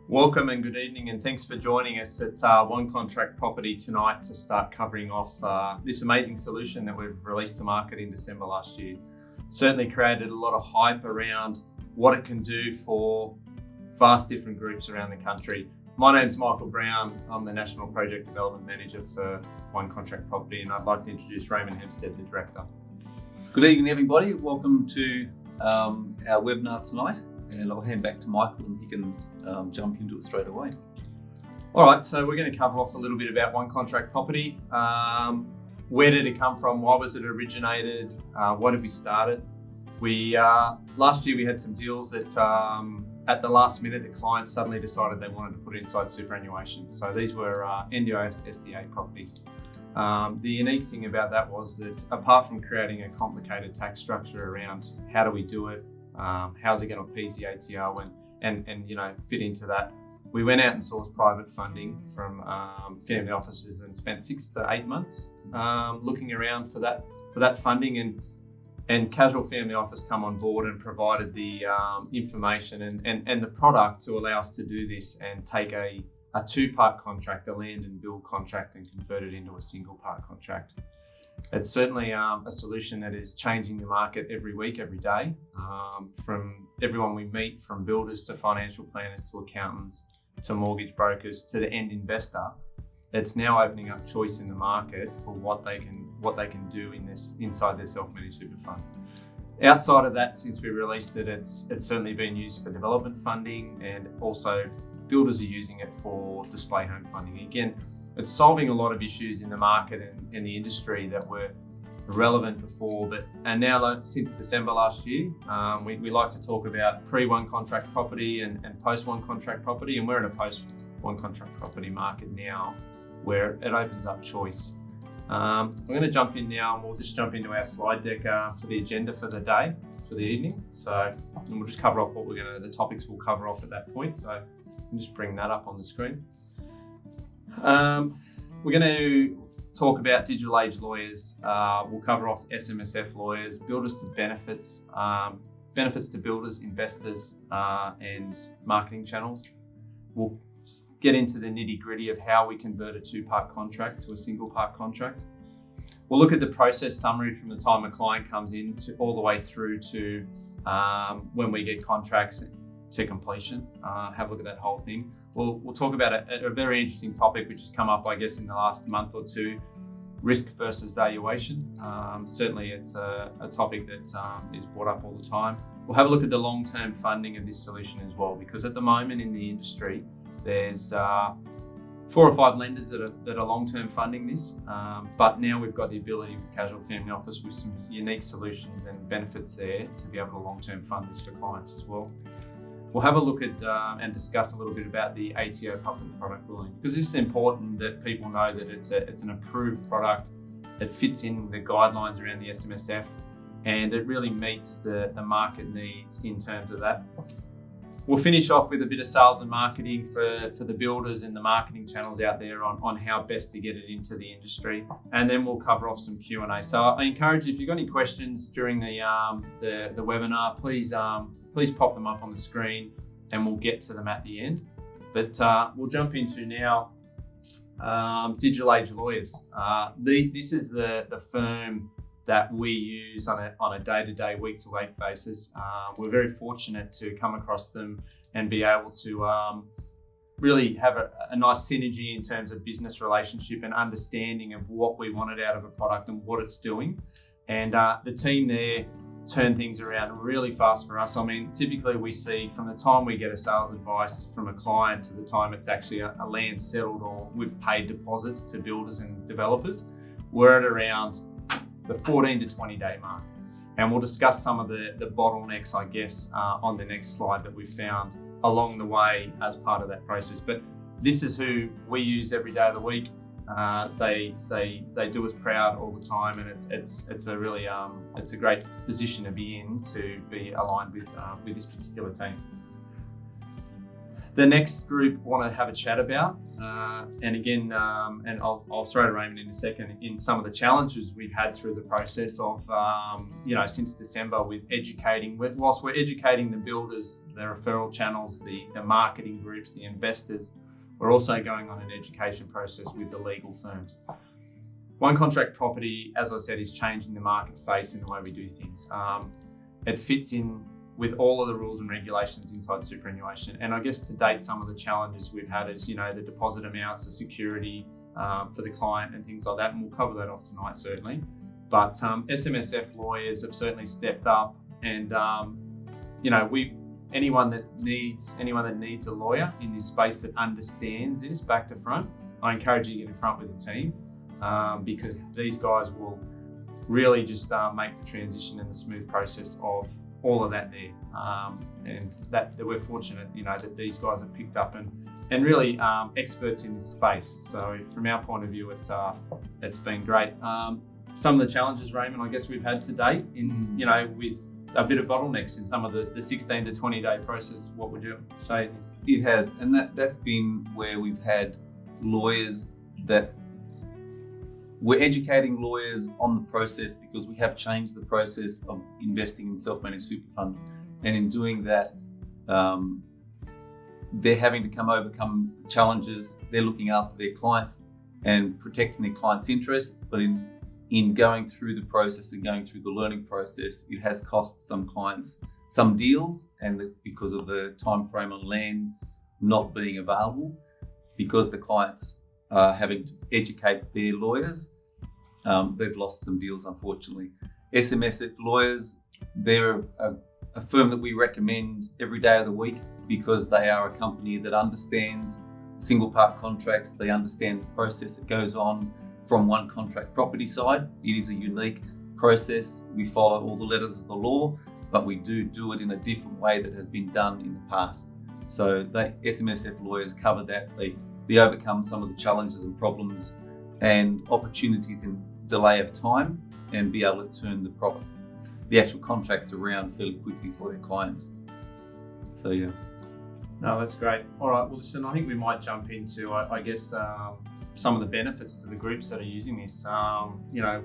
Welcome and good evening, and thanks for joining us at One Contract Property tonight to start covering off this amazing solution that we've released to market in December last year. Certainly created a lot of hype around what it can do for vast different groups around the country. My name's Michael Brown. I'm the National Project Development Manager for One Contract Property, and I'd like to introduce Raymond Hempstead, the Director. Good evening, everybody. Welcome to our webinar tonight. And I'll hand back to Michael and he can jump into it straight away. All right, so we're going to cover off a little bit about One Contract Property. Where did it come from? Why was it originated? What did we started? Last year we had some deals that at the last minute the clients suddenly decided they wanted to put inside superannuation. So these were NDIS SDA properties. The unique thing about that was that apart from creating a complicated tax structure around how do we do it, how's it going to appease the ATO and fit into that, we went out and sourced private funding from family offices and spent 6 to 8 months looking around for that funding, and Casual Family Office come on board and provided the information and the product to allow us to do this and take a two-part contract, a land and build contract, and convert it into a single-part contract. It's certainly a solution that is changing the market every week, every day, from everyone we meet, from builders to financial planners to accountants to mortgage brokers to the end investor. It's now opening up choice in the market for what they can do inside their self-managed super fund. Outside of that, since we released it, it's certainly been used for development funding, and also builders are using it for display home funding. Again, it's solving a lot of issues in the market and in the industry that were relevant before, and now since December last year, we like to talk about pre-One Contract Property and post-One Contract Property, and we're in a post-One Contract Property market now where it opens up choice. I'm going to jump in now, and we'll just jump into our slide deck for the agenda for the day, for the evening. And we'll just cover off the topics we'll cover off at that point. So I'll just bring that up on the screen. We're going to talk about digital age lawyers. We'll cover off SMSF lawyers, builders to benefits, benefits to builders, investors, and marketing channels. We'll get into the nitty-gritty of how we convert a two-part contract to a single-part contract. We'll look at the process summary from the time a client comes in all the way through to when we get contracts to completion. Have a look at that whole thing. We'll talk about a very interesting topic which has come up, I guess, in the last month or two: risk versus valuation. Certainly it's a topic that is brought up all the time. We'll have a look at the long-term funding of this solution as well, because at the moment in the industry there's 4 or 5 lenders that are long-term funding this, but now we've got the ability with Casual Family Office with some unique solutions and benefits there to be able to long-term fund this for clients as well. We'll have a look at and discuss a little bit about the ATO public product ruling, because it's important that people know that it's an approved product. It fits in the guidelines around the SMSF, and it really meets the market needs in terms of that. We'll finish off with a bit of sales and marketing for the builders and the marketing channels out there on how best to get it into the industry, and then we'll cover off some Q&A. So I encourage you, if you've got any questions during the webinar, please pop them up on the screen and we'll get to them at the end. But we'll jump into now digital age lawyers. This is the firm that we use on a day-to-day, week-to-week basis. We're very fortunate to come across them and be able to really have a nice synergy in terms of business relationship and understanding of what we wanted out of a product and what it's doing. And the team there turn things around really fast for us. I mean, typically we see from the time we get a sales advice from a client to the time it's actually a land settled or we've paid deposits to builders and developers, we're at around the 14 to 20 day mark. And we'll discuss some of the bottlenecks, I guess, on the next slide that we've found along the way as part of that process. But this is who we use every day of the week. They do us proud all the time, and it's a really it's a great position to be in, to be aligned with this particular team. The next group want to have a chat about, and again, and I'll throw to Raymond in a second, in some of the challenges we've had through the process of, since December with educating, whilst we're educating the builders, the referral channels, the marketing groups, the investors, we're also going on an education process with the legal firms. One contract property, as I said, is changing the market face in the way we do things. It fits in with all of the rules and regulations inside superannuation. And I guess to date, some of the challenges we've had is, the deposit amounts, the security for the client and things like that. And we'll cover that off tonight, certainly. But SMSF lawyers have certainly stepped up, and anyone that needs a lawyer in this space that understands this back to front, I encourage you to get in front with the team, because these guys will really just make the transition and the smooth process of all of that there, and that we're fortunate, that these guys have picked up and really experts in this space. So from our point of view, it's been great. Some of the challenges, Raymond, I guess we've had to date in, with a bit of bottlenecks in some of the 16 to 20 day process. What would you say it is? It has, and that's been where we've had lawyers that we're educating lawyers on the process, because we have changed the process of investing in self-managed super funds. And in doing that, they're having to overcome challenges. They're looking after their clients and protecting their clients' interests. But in going through the process and going through the learning process, it has cost some clients some deals, and because of the time frame on land not being available, because the clients having to educate their lawyers, they've lost some deals, unfortunately. SMSF lawyers, they're a firm that we recommend every day of the week, because they are a company that understands single part contracts. They understand the process that goes on from one contract property side. It is a unique process. We follow all the letters of the law, but we do it in a different way that has been done in the past. So SMSF lawyers cover that. They overcome some of the challenges and problems and opportunities in delay of time, and be able to turn the actual contracts around fairly quickly for their clients. So yeah. No, that's great. All right, well listen, I think we might jump into, I guess, some of the benefits to the groups that are using this.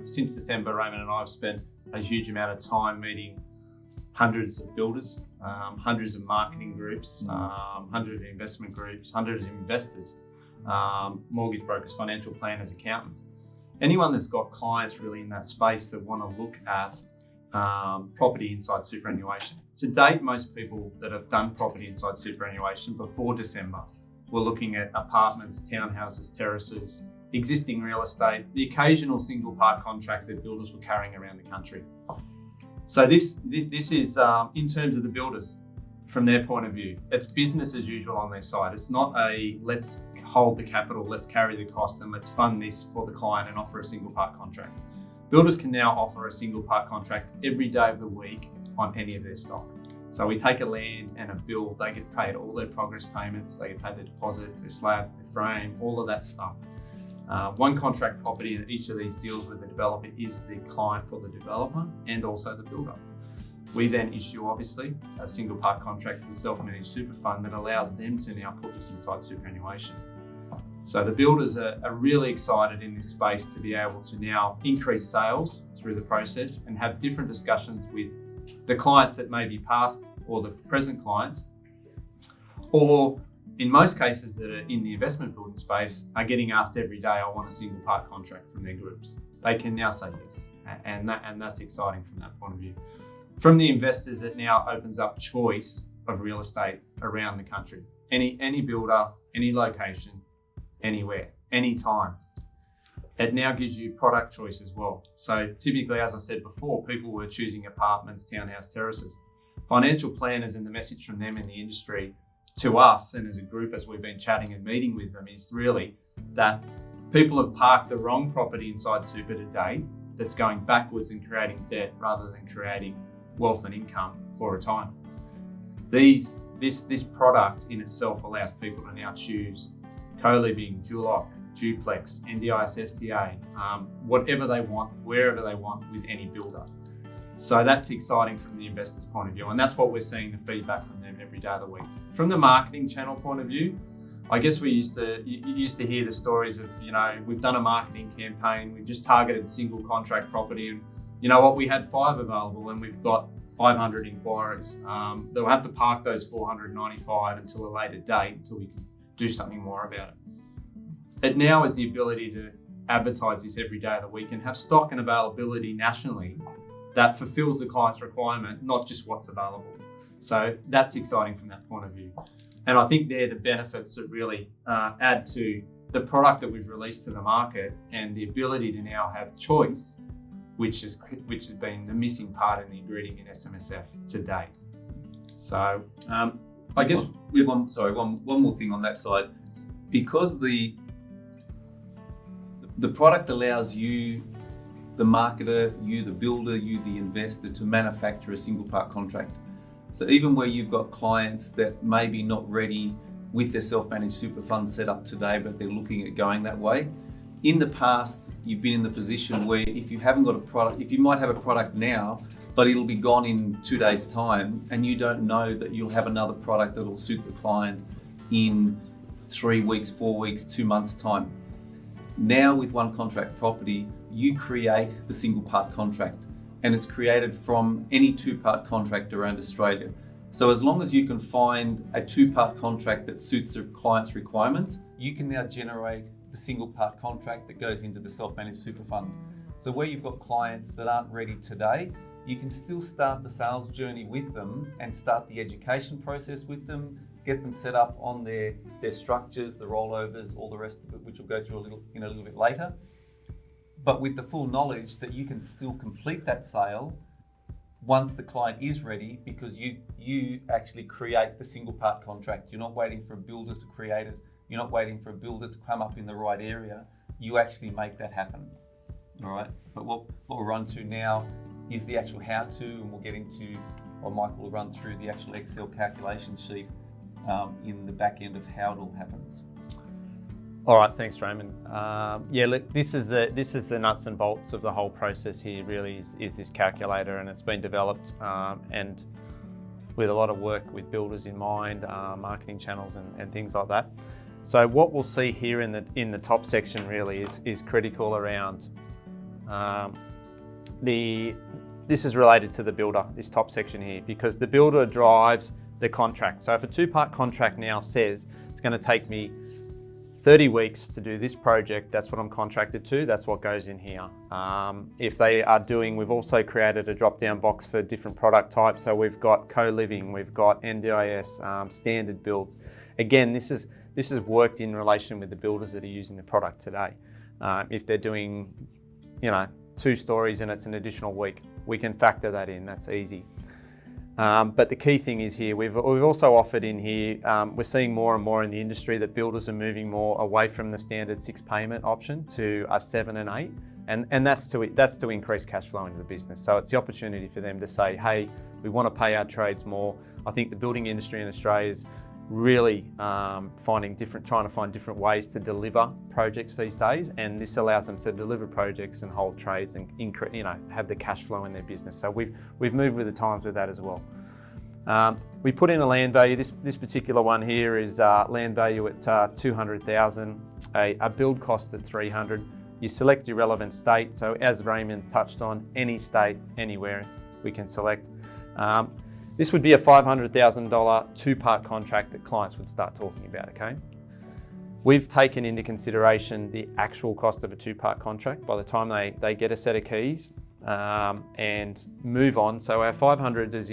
Since December, Raymond and I have spent a huge amount of time meeting hundreds of builders, hundreds of marketing groups, hundreds of investment groups, hundreds of investors, mortgage brokers, financial planners, accountants. Anyone that's got clients really in that space that want to look at property inside superannuation. To date, most people that have done property inside superannuation before December were looking at apartments, townhouses, terraces, existing real estate, the occasional single part contract that builders were carrying around the country. So this is, in terms of the builders, from their point of view, it's business as usual on their side. It's not a let's hold the capital, let's carry the cost, and let's fund this for the client and offer a single part contract. Builders can now offer a single part contract every day of the week on any of their stock. So we take a land and a build, they get paid all their progress payments, they get paid their deposits, their slab, their frame, all of that stuff. One contract property in each of these deals with the developer is the client for the developer and also the builder. We then issue, obviously, a single part contract to the self-managed super fund that allows them to now put this inside superannuation. So the builders are really excited in this space to be able to now increase sales through the process and have different discussions with the clients that may be past or the present clients, or in most cases that are in the investment building space are getting asked every day, I want a single part contract from their groups. They can now say yes, and that's exciting from that point of view. From the investors, it now opens up choice of real estate around the country. Any builder, any location, anywhere, anytime. It now gives you product choice as well. So typically, as I said before, people were choosing apartments, townhouse, terraces. Financial planners, and the message from them in the industry to us and as a group, as we've been chatting and meeting with them, is really that people have parked the wrong property inside super today that's going backwards and creating debt rather than creating wealth and income for retirement. This product in itself allows people to now choose co-living, dual-lock, duplex, NDIS, STA, whatever they want, wherever they want with any builder. So that's exciting from the investor's point of view, and that's what we're seeing the feedback from them every day of the week. From the marketing channel point of view, I guess you used to hear the stories of, we've done a marketing campaign, we've just targeted single contract property, and you know what, we had 5 available and we've got 500 inquiries. They'll have to park those 495 until a later date until we can do something more about it. It now is the ability to advertise this every day of the week and have stock and availability nationally that fulfills the client's requirement, not just what's available. So that's exciting from that point of view. And I think they're the benefits that really add to the product that we've released to the market and the ability to now have choice, which has been the missing part in the ingredient in SMSF to date. So I guess one more thing on that side, because the product allows you, the marketer, you the builder, you the investor, to manufacture a single part contract. So even where you've got clients that may be not ready with their self-managed super fund set up today, but they're looking at going that way, in the past, you've been in the position where if you haven't got a product, if you might have a product now, but it'll be gone in 2 days' time, and you don't know that you'll have another product that'll suit the client in 3 weeks, 4 weeks, 2 months' time. Now with One Contract Property, you create the single part contract, and it's created from any 2-part contract around Australia. So as long as you can find a 2-part contract that suits the client's requirements, you can now generate the single part contract that goes into the self-managed super fund. So where you've got clients that aren't ready today, you can still start the sales journey with them and start the education process with them, get them set up on their structures, the rollovers, all the rest of it, which we'll go through a little bit later. But with the full knowledge that you can still complete that sale once the client is ready, because you actually create the single part contract. You're not waiting for a builder to create it. You're not waiting for a builder to come up in the right area. You actually make that happen. All right. But what we'll run to now is the actual how-to, and we'll get into, or Michael will run through the actual Excel calculation sheet in the back end of how it all happens. All right, thanks, Raymond. Look, this is the nuts and bolts of the whole process here. Really, is this calculator, and it's been developed and with a lot of work with builders in mind, marketing channels and things like that. So what we'll see here in the top section really is critical around this is related to the builder, this top section here, because the builder drives the contract. So if a 2-part contract now says it's going to take me 30 weeks to do this project, that's what I'm contracted to, that's what goes in here. If they are doing, we've also created a drop-down box for different product types. So we've got co-living, we've got NDIS, standard builds. Again, this is worked in relation with the builders that are using the product today. If they're doing, 2 stories and it's an additional week, we can factor that in, that's easy. But the key thing is here, we've also offered in here, we're seeing more and more in the industry that builders are moving more away from the standard 6 payment option to a 7 and 8. And that's to increase cash flow into the business. So it's the opportunity for them to say, hey, we want to pay our trades more. I think the building industry in Australia is really trying to find different ways to deliver projects these days, and this allows them to deliver projects and hold trades and have the cash flow in their business. So we've moved with the times with that as well. We put in a land value. This particular one here is land value at 200,000, a build cost at 300. You select your relevant state. So as Raymond touched on, any state, anywhere we can select. This would be a $500,000 2-part contract that clients would start talking about, okay? We've taken into consideration the actual cost of a 2-part contract by the time they get a set of keys and move on. So our 500 is,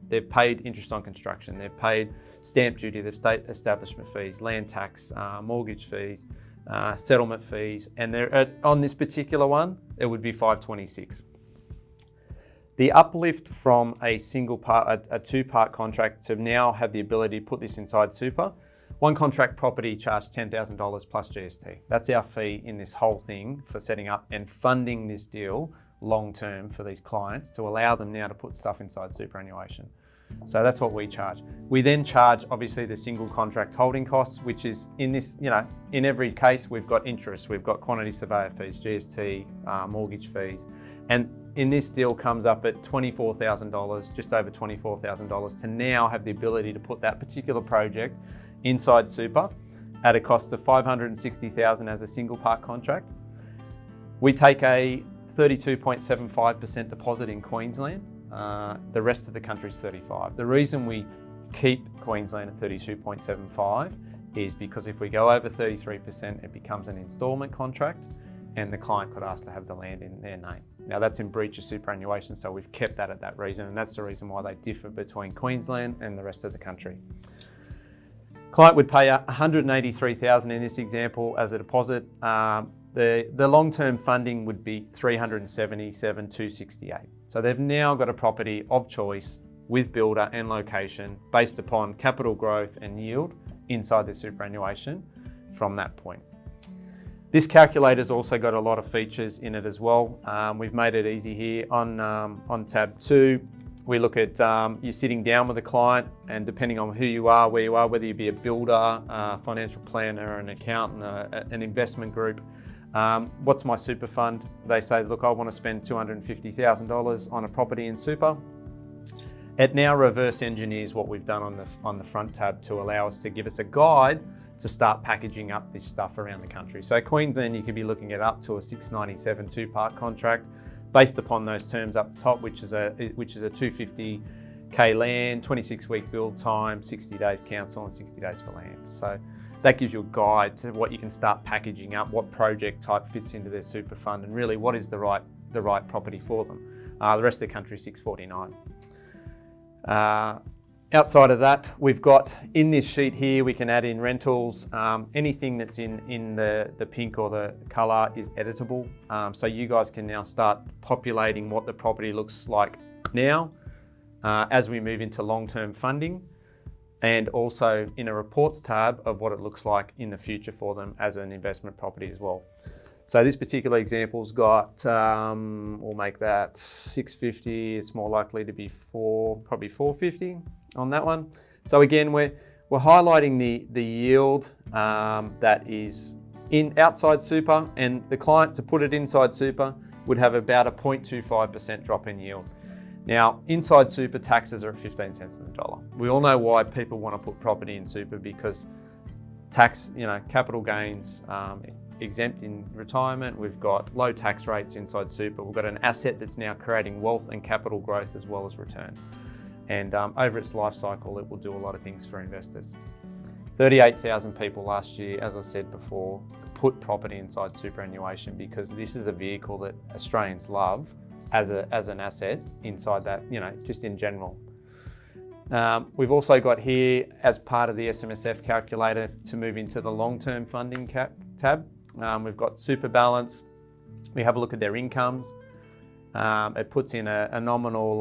they've paid interest on construction, they've paid stamp duty, they've state establishment fees, land tax, mortgage fees, settlement fees, and on this particular one, it would be 526. The uplift from a 2-part contract to now have the ability to put this inside super, One Contract Property charged $10,000 plus GST. That's our fee in this whole thing for setting up and funding this deal long term for these clients to allow them now to put stuff inside superannuation. So that's what we charge. We then charge obviously the single contract holding costs, which is in this, in every case we've got interest, we've got quantity surveyor fees, GST, mortgage fees, and in this deal comes up at $24,000, just over $24,000, to now have the ability to put that particular project inside super at a cost of $560,000 as a single part contract. We take a 32.75% deposit in Queensland. The rest of the country is 35%. The reason we keep Queensland at 32.75% is because if we go over 33%, it becomes an instalment contract and the client could ask to have the land in their name. Now that's in breach of superannuation, so we've kept that at that reason, and that's the reason why they differ between Queensland and the rest of the country. Client would pay $183,000 in this example as a deposit. The long-term funding would be $377,268. So they've now got a property of choice with builder and location based upon capital growth and yield inside their superannuation from that point. This calculator's also got a lot of features in it as well. We've made it easy here. On tab 2, we look at you're sitting down with a client, and depending on who you are, where you are, whether you be a builder, a financial planner, an accountant, an investment group, what's my super fund? They say, look, I want to spend $250,000 on a property in super. It now reverse engineers what we've done on the front tab to allow us to give us a guide to start packaging up this stuff around the country. So Queensland, you could be looking at up to a 697 two-part contract based upon those terms up the top, which is a 250K land, 26-week build time, 60 days council, and 60 days for land. So that gives you a guide to what you can start packaging up, what project type fits into their super fund, and really what is the right property for them. The rest of the country is 649. Outside of that, we've got in this sheet here, we can add in rentals. Anything that's in the pink or the colour is editable. So you guys can now start populating what the property looks like now as we move into long-term funding, and also in a reports tab of what it looks like in the future for them as an investment property as well. So this particular example's got, we'll make that 650. It's more likely to be probably 450 on that one. So again, we're highlighting the yield that is outside super, and the client, to put it inside super, would have about a 0.25% drop in yield. Now, inside super, taxes are at 15 cents on the dollar. We all know why people want to put property in super, because tax, capital gains, exempt in retirement. We've got low tax rates inside super. We've got an asset that's now creating wealth and capital growth as well as return. And over its life cycle, it will do a lot of things for investors. 38,000 people last year, as I said before, put property inside superannuation because this is a vehicle that Australians love as an asset inside that, just in general. We've also got here, as part of the SMSF calculator, to move into the long-term funding tab. We've got super balance. We have a look at their incomes. It puts in a nominal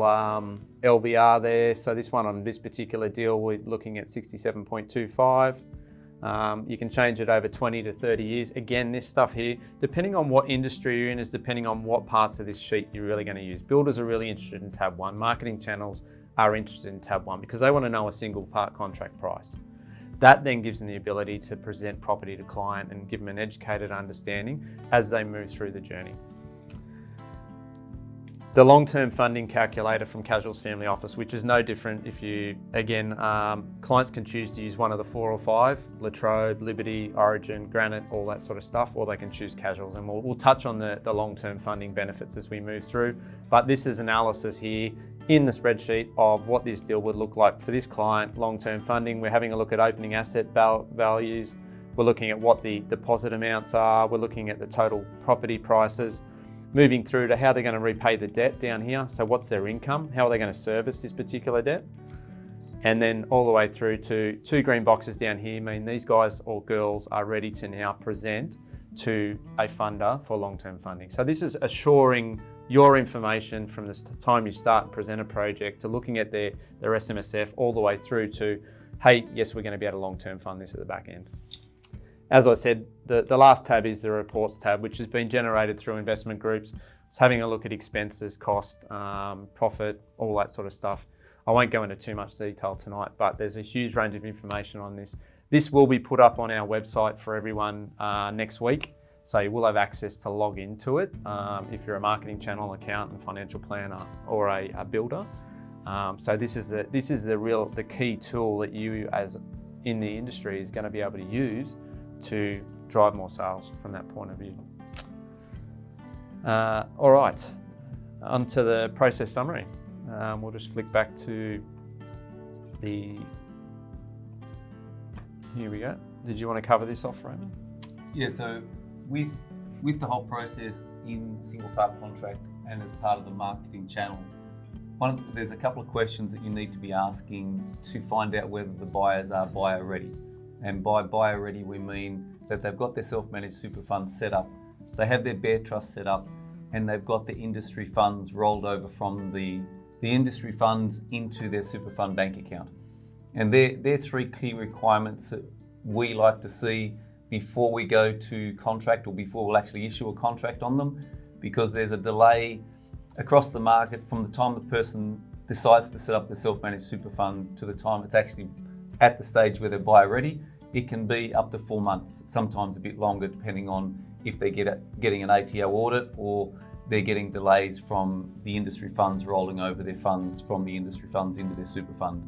LVR there. So this one, on this particular deal, we're looking at 67.25. You can change it over 20 to 30 years. Again, this stuff here, depending on what industry you're in, is depending on what parts of this sheet you're really going to use. Builders are really interested in tab 1. Marketing channels are interested in tab 1 because they want to know a single part contract price. That then gives them the ability to present property to client and give them an educated understanding as they move through the journey. The long-term funding calculator from Casuals Family Office, which is no different if you, again, clients can choose to use one of the 4 or 5, Latrobe, Liberty, Origin, Granite, all that sort of stuff, or they can choose Casuals. And we'll touch on the long-term funding benefits as we move through. But this is analysis here in the spreadsheet of what this deal would look like for this client. Long-term funding, we're having a look at opening asset values. We're looking at what the deposit amounts are. We're looking at the total property prices. Moving through to how they're going to repay the debt down here. So what's their income? How are they going to service this particular debt? And then all the way through to 2 green boxes down here mean these guys or girls are ready to now present to a funder for long-term funding. So this is assuring your information from the time you start and present a project to looking at their SMSF all the way through to, hey, yes, we're going to be able to long-term fund this at the back end. As I said, the last tab is the reports tab, which has been generated through investment groups. It's having a look at expenses, cost, profit, all that sort of stuff. I won't go into too much detail tonight, but there's a huge range of information on this. This will be put up on our website for everyone next week. So you will have access to log into it if you're a marketing channel, accountant, financial planner, or a builder. So this is the key tool that you as in the industry is going to be able to use to drive more sales from that point of view. All right, onto the process summary. We'll just flick back to here we go. Did you want to cover this off, Raymond? Yeah, so with the whole process in single part contract and as part of the marketing channel, there's a couple of questions that you need to be asking to find out whether the buyers are buyer ready. And by buyer ready, we mean that they've got their self-managed super fund set up, they have their bare trust set up, and they've got the industry funds rolled over from the industry funds into their super fund bank account. And they're three key requirements that we like to see before we go to contract or before we'll actually issue a contract on them, because there's a delay across the market from the time the person decides to set up the self-managed super fund to the time it's actually at the stage where they're buyer ready. It can be up to 4 months, sometimes a bit longer, depending on if they're getting an ATO audit or they're getting delays from the industry funds rolling over their funds from the industry funds into their super fund,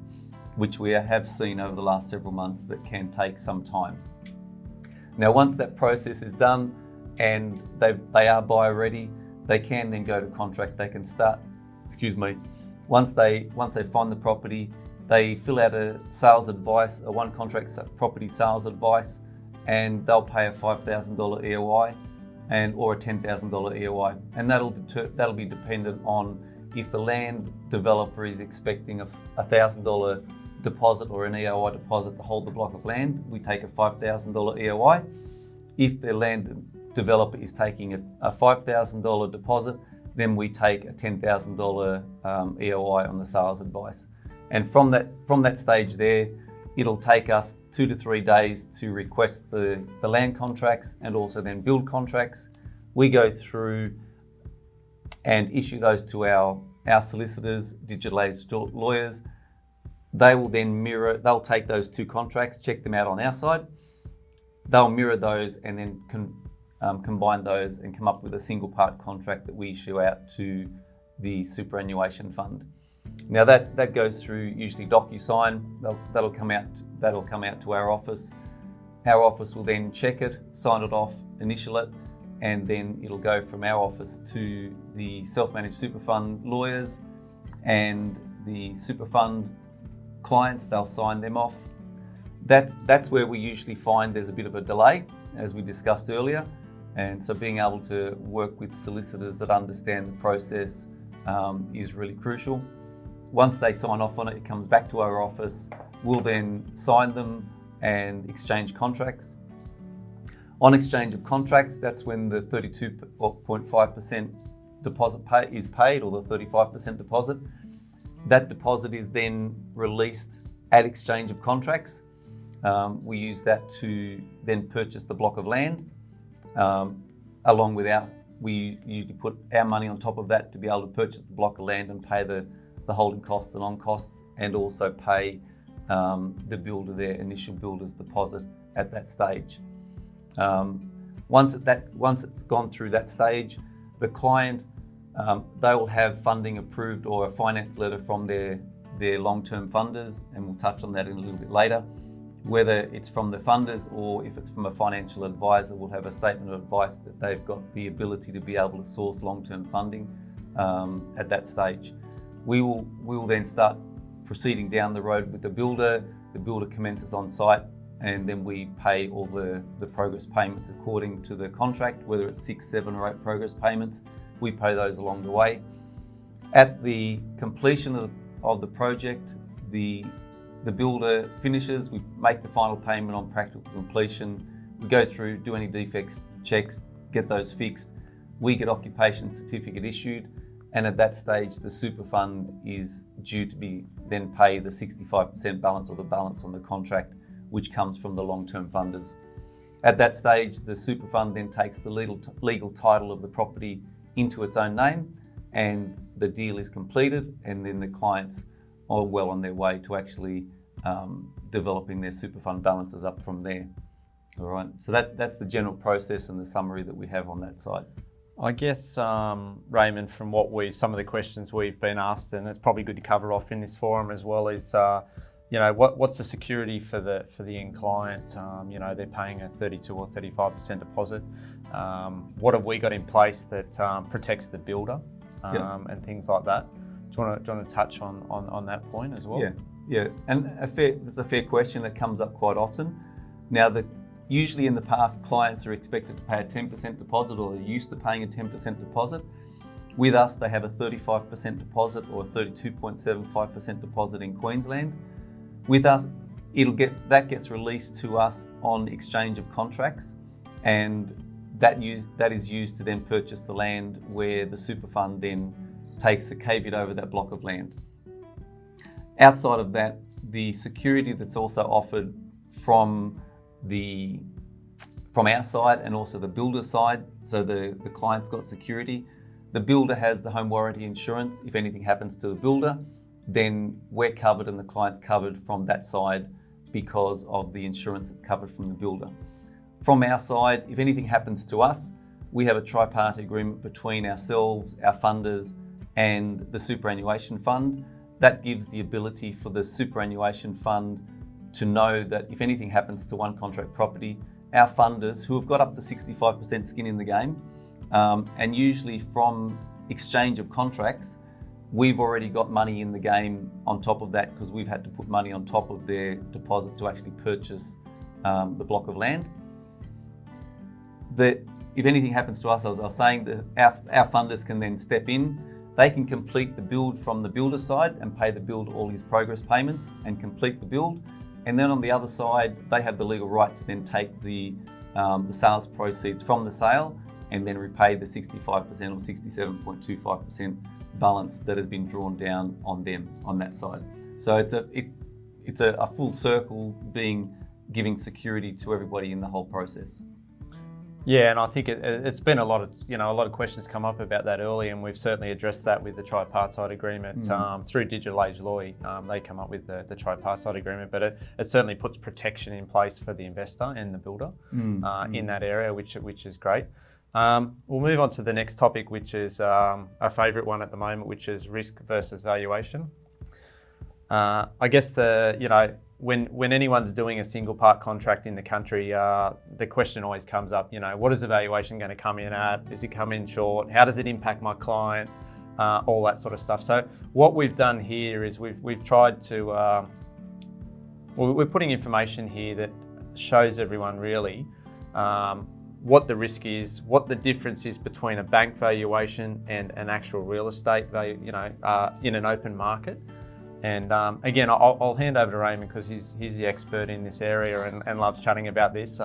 which we have seen over the last several months that can take some time. Now, once that process is done and they are buyer ready, they can then go to contract. They can start, once they find the property, they fill out a sales advice, a one contract property sales advice, and they'll pay a $5,000 EOI or a $10,000 EOI. And that'll be dependent on if the land developer is expecting a $1,000 deposit or an EOI deposit to hold the block of land, we take a $5,000 EOI. If the land developer is taking a $5,000 deposit, then we take a $10,000 EOI on the sales advice. And from that stage there, it'll take us 2 to 3 days to request the land contracts and also then build contracts. We go through and issue those to our solicitors, digital age lawyers. They will then they'll take those 2 contracts, check them out on our side. They'll mirror those and then combine those and come up with a single part contract that we issue out to the superannuation fund. Now that goes through usually DocuSign. That'll come out to our office. Our office will then check it, sign it off, initial it, and then it'll go from our office to the self-managed super fund lawyers and the super fund clients. They'll sign them off. That's where we usually find there's a bit of a delay, as we discussed earlier. And so being able to work with solicitors that understand the process is really crucial. Once they sign off on it, it comes back to our office. We'll then sign them and exchange contracts. On exchange of contracts, that's when the 32.5% deposit is paid, or the 35% deposit. That deposit is then released at exchange of contracts. We use that to then purchase the block of land. Along with we usually put our money on top of that to be able to purchase the block of land and pay the holding costs and on costs, and also pay the builder their initial builder's deposit at that stage. Once it's gone through that stage, the client they will have funding approved or a finance letter from their long-term funders, and we'll touch on that in a little bit later. Whether it's from the funders or if it's from a financial advisor, we'll have a statement of advice that they've got the ability to be able to source long-term funding at that stage. We will then start proceeding down the road with the builder. The builder commences on site, and then we pay all the progress payments according to the contract, whether it's 6, 7 or 8 progress payments. We pay those along the way. At the completion of the project, the builder finishes, we make the final payment on practical completion. We go through, do any defects checks, get those fixed. We get occupation certificate issued, and at that stage the super fund is due to be then pay the 65% balance or the balance on the contract, which comes from the long-term funders. At that stage, the super fund then takes the legal title of the property into its own name, and the deal is completed, and then the clients are well on their way to actually developing their super fund balances up from there. All right, so that's the general process and the summary that we have on that side. I guess, Raymond, from some of the questions we've been asked, and it's probably good to cover off in this forum as well, is what's the security for the end client? They're paying a 32 or 35% deposit. What have we got in place that protects the builder and things like that? Do you want to touch on that point as well? Yeah, and that's a fair question that comes up quite often. Now, usually in the past, clients are expected to pay a 10% deposit, or they're used to paying a 10% deposit. With us, they have a 35% deposit or a 32.75% deposit in Queensland. With us, that gets released to us on exchange of contracts, and that is used to then purchase the land, where the super fund then takes the caveat over that block of land. Outside of that, the security that's also offered from our side and also the builder's side, so the client's got security. The builder has the home warranty insurance. If anything happens to the builder, then we're covered and the client's covered from that side because of the insurance that's covered from the builder. From our side, if anything happens to us, we have a tripartite agreement between ourselves, our funders, and the superannuation fund. That gives the ability for the superannuation fund to know that if anything happens to one contract property, our funders, who have got up to 65% skin in the game, and usually from exchange of contracts, we've already got money in the game on top of that, because we've had to put money on top of their deposit to actually purchase the block of land. If anything happens to us, as I was saying, our funders can then step in. They can complete the build from the builder's side and pay the builder all his progress payments and complete the build. And then on the other side, they have the legal right to then take the sales proceeds from the sale and then repay the 65% or 67.25% balance that has been drawn down on them on that side. So it's a full circle, giving security to everybody in the whole process. Yeah, and I think it's been a lot of questions come up about that early, and we've certainly addressed that with the tripartite agreement through Digital Age Law. They come up with the tripartite agreement, but it certainly puts protection in place for the investor and the builder in that area, which is great. We'll move on to the next topic, which is a favourite one at the moment, which is risk versus valuation. I guess when anyone's doing a single part contract in the country, the question always comes up, what is the valuation going to come in at? Is it come in short? How does it impact my client? All that sort of stuff. So what we've done here is we've tried to, we're putting information here that shows everyone really what the risk is, what the difference is between a bank valuation and an actual real estate value, in an open market. And again, I'll hand over to Raymond, because he's the expert in this area and loves chatting about this.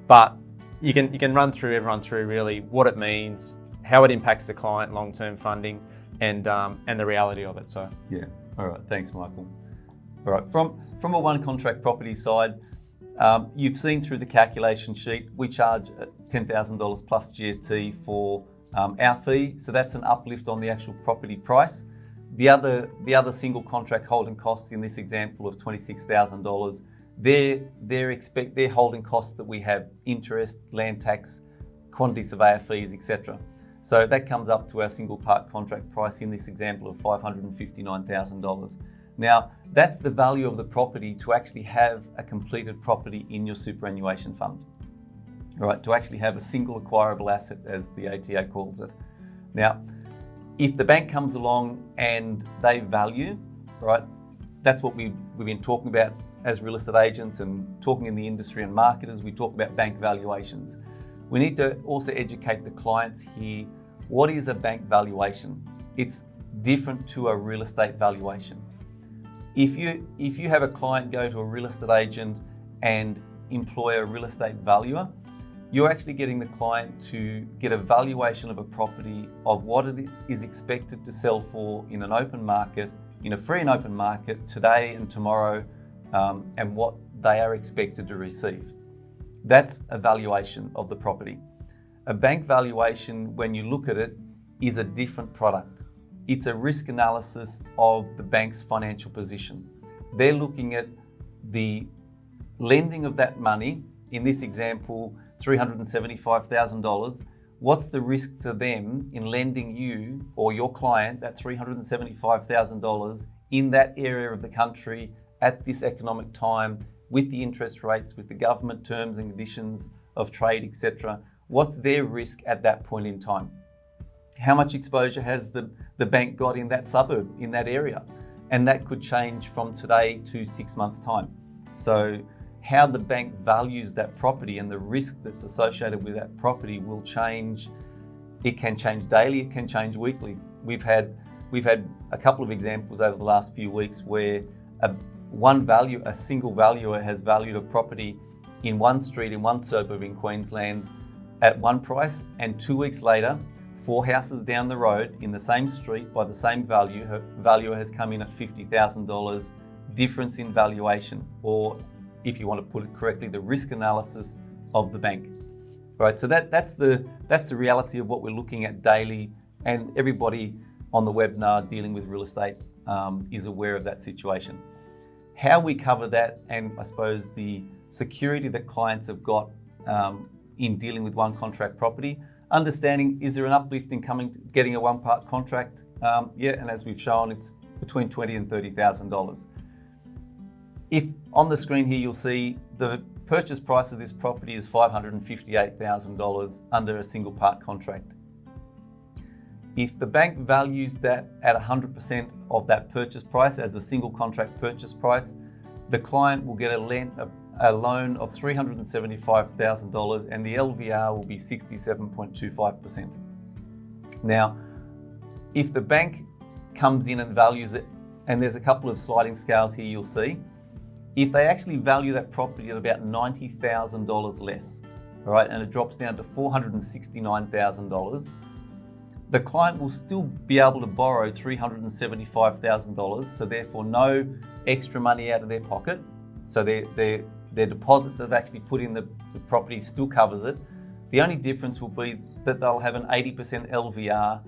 But you can run everyone through really what it means, how it impacts the client, long-term funding, and the reality of it. So yeah, all right, thanks, Michael. All right, from a one contract property side, you've seen through the calculation sheet, we charge $10,000 plus GST for our fee, so that's an uplift on the actual property price. The other single contract holding costs in this example of $26,000, they're holding costs that we have: interest, land tax, quantity surveyor fees, etc. So that comes up to our single part contract price in this example of $559,000. Now, that's the value of the property to actually have a completed property in your superannuation fund. All right, to actually have a single acquirable asset, as the ATA calls it. Now, if the bank comes along and they value, right, that's what we've been talking about as real estate agents and talking in the industry and marketers. We talk about bank valuations. We need to also educate the clients here. What is a bank valuation? It's different to a real estate valuation. If you have a client go to a real estate agent and employ a real estate valuer, you're actually getting the client to get a valuation of a property of what it is expected to sell for in an open market, in a free and open market today and tomorrow, and what they are expected to receive. That's a valuation of the property. A bank valuation, when you look at it, is a different product. It's a risk analysis of the bank's financial position. They're looking at the lending of that money in this example, $375,000, what's the risk to them in lending you or your client that $375,000 in that area of the country at this economic time with the interest rates, with the government terms and conditions of trade, etc.? What's their risk at that point in time? How much exposure has the bank got in that suburb, in that area? And that could change from today to 6 months' time. So how the bank values that property and the risk that's associated with that property will change. It can change daily, it can change weekly. We've had a couple of examples over the last few weeks where a single valuer has valued a property in one street in one suburb in Queensland at one price, and 2 weeks later, 4 houses down the road in the same street by the same value, her valuer has come in at $50,000 difference in valuation, or if you want to put it correctly, the risk analysis of the bank. Right, so that's the reality of what we're looking at daily, and everybody on the webinar dealing with real estate is aware of that situation. How we cover that, and I suppose the security that clients have got in dealing with one contract property, understanding, is there an uplift in getting a one-part contract? Yeah, and as we've shown, it's between $20,000 and $30,000. If on the screen here, you'll see the purchase price of this property is $558,000 under a single part contract. If the bank values that at 100% of that purchase price as a single contract purchase price, the client will get a loan of $375,000 and the LVR will be 67.25%. Now, if the bank comes in and values it, and there's a couple of sliding scales here you'll see, if they actually value that property at about $90,000 less, all right, and it drops down to $469,000, the client will still be able to borrow $375,000, so therefore no extra money out of their pocket. So their deposit they've actually put in the property still covers it. The only difference will be that they'll have an 80% LVR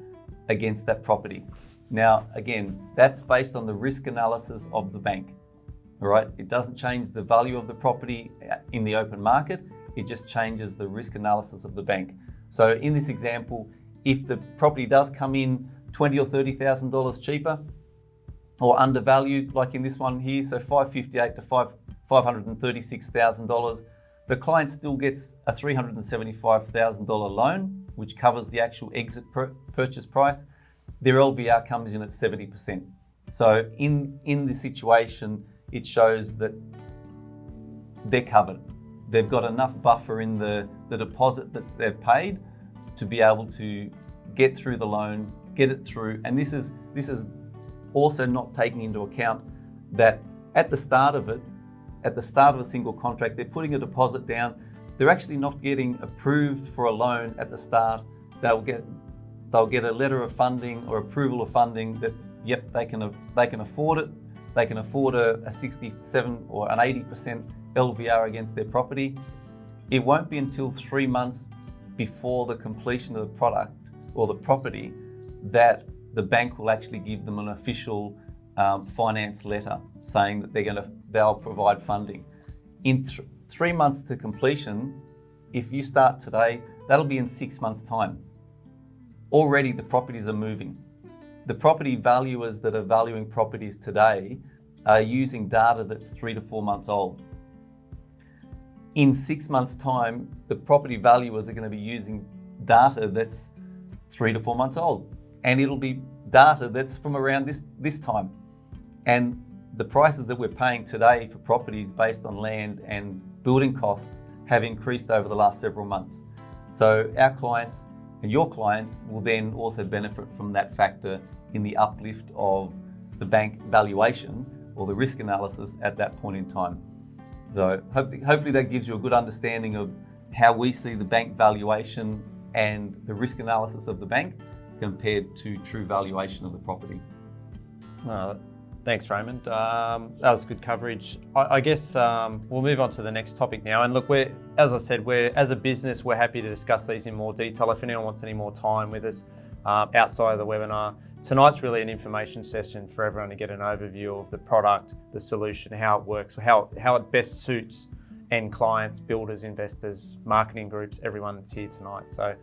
against that property. Now, again, that's based on the risk analysis of the bank. All right, it doesn't change the value of the property in the open market, it just changes the risk analysis of the bank. So in this example, if the property does come in $20,000 or $30,000 cheaper or undervalued, like in this one here, so $558,000 to $536,000, the client still gets a $375,000 loan, which covers the actual exit purchase price. Their LVR comes in at 70%. So in this situation, it shows that they're covered. They've got enough buffer in the deposit that they've paid to be able to get through the loan, get it through. And this is also not taking into account that at the start of a single contract, they're putting a deposit down. They're actually not getting approved for a loan at the start. They'll get a letter of funding or approval of funding that, yep, they can afford it. They can afford a 67 or an 80% LVR against their property. It won't be until 3 months before the completion of the product or the property that the bank will actually give them an official finance letter saying that they'll provide funding. In 3 months to completion, if you start today, that'll be in 6 months' time. Already the properties are moving. The property valuers that are valuing properties today are using data that's 3 to 4 months old. In 6 months' time, the property valuers are going to be using data that's 3 to 4 months old, and it'll be data that's from around this time. And the prices that we're paying today for properties based on land and building costs have increased over the last several months. So our clients and your clients will then also benefit from that factor in the uplift of the bank valuation or the risk analysis at that point in time. So hopefully that gives you a good understanding of how we see the bank valuation and the risk analysis of the bank compared to true valuation of the property. Thanks, Raymond. That was good coverage. I guess we'll move on to the next topic now. And look, as I said, as a business, we're happy to discuss these in more detail. If anyone wants any more time with us outside of the webinar, tonight's really an information session for everyone to get an overview of the product, the solution, how it works, how it best suits end clients, builders, investors, marketing groups, everyone that's here tonight. So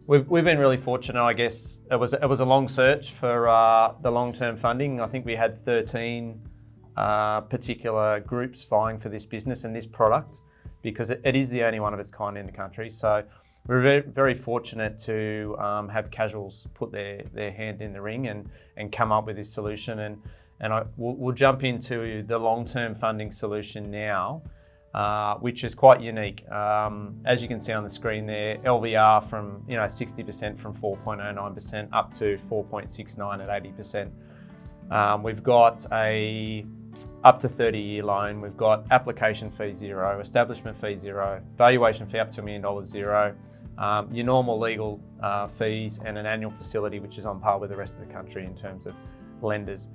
we've been really fortunate, I guess. It was a long search for the long-term funding. I think we had 13 particular groups vying for this business and this product, because it is the only one of its kind in the country. So we're very, very fortunate to have Casuals put their hand in the ring and come up with this solution. And we'll jump into the long-term funding solution now, which is quite unique. As you can see on the screen there, LVR from 60% from 4.09% up to 4.69 at 80%. We've got a up to 30-year loan. We've got application fee 0, establishment fee 0, valuation fee up to $1 million 0, your normal legal fees, and an annual facility which is on par with the rest of the country in terms of lenders.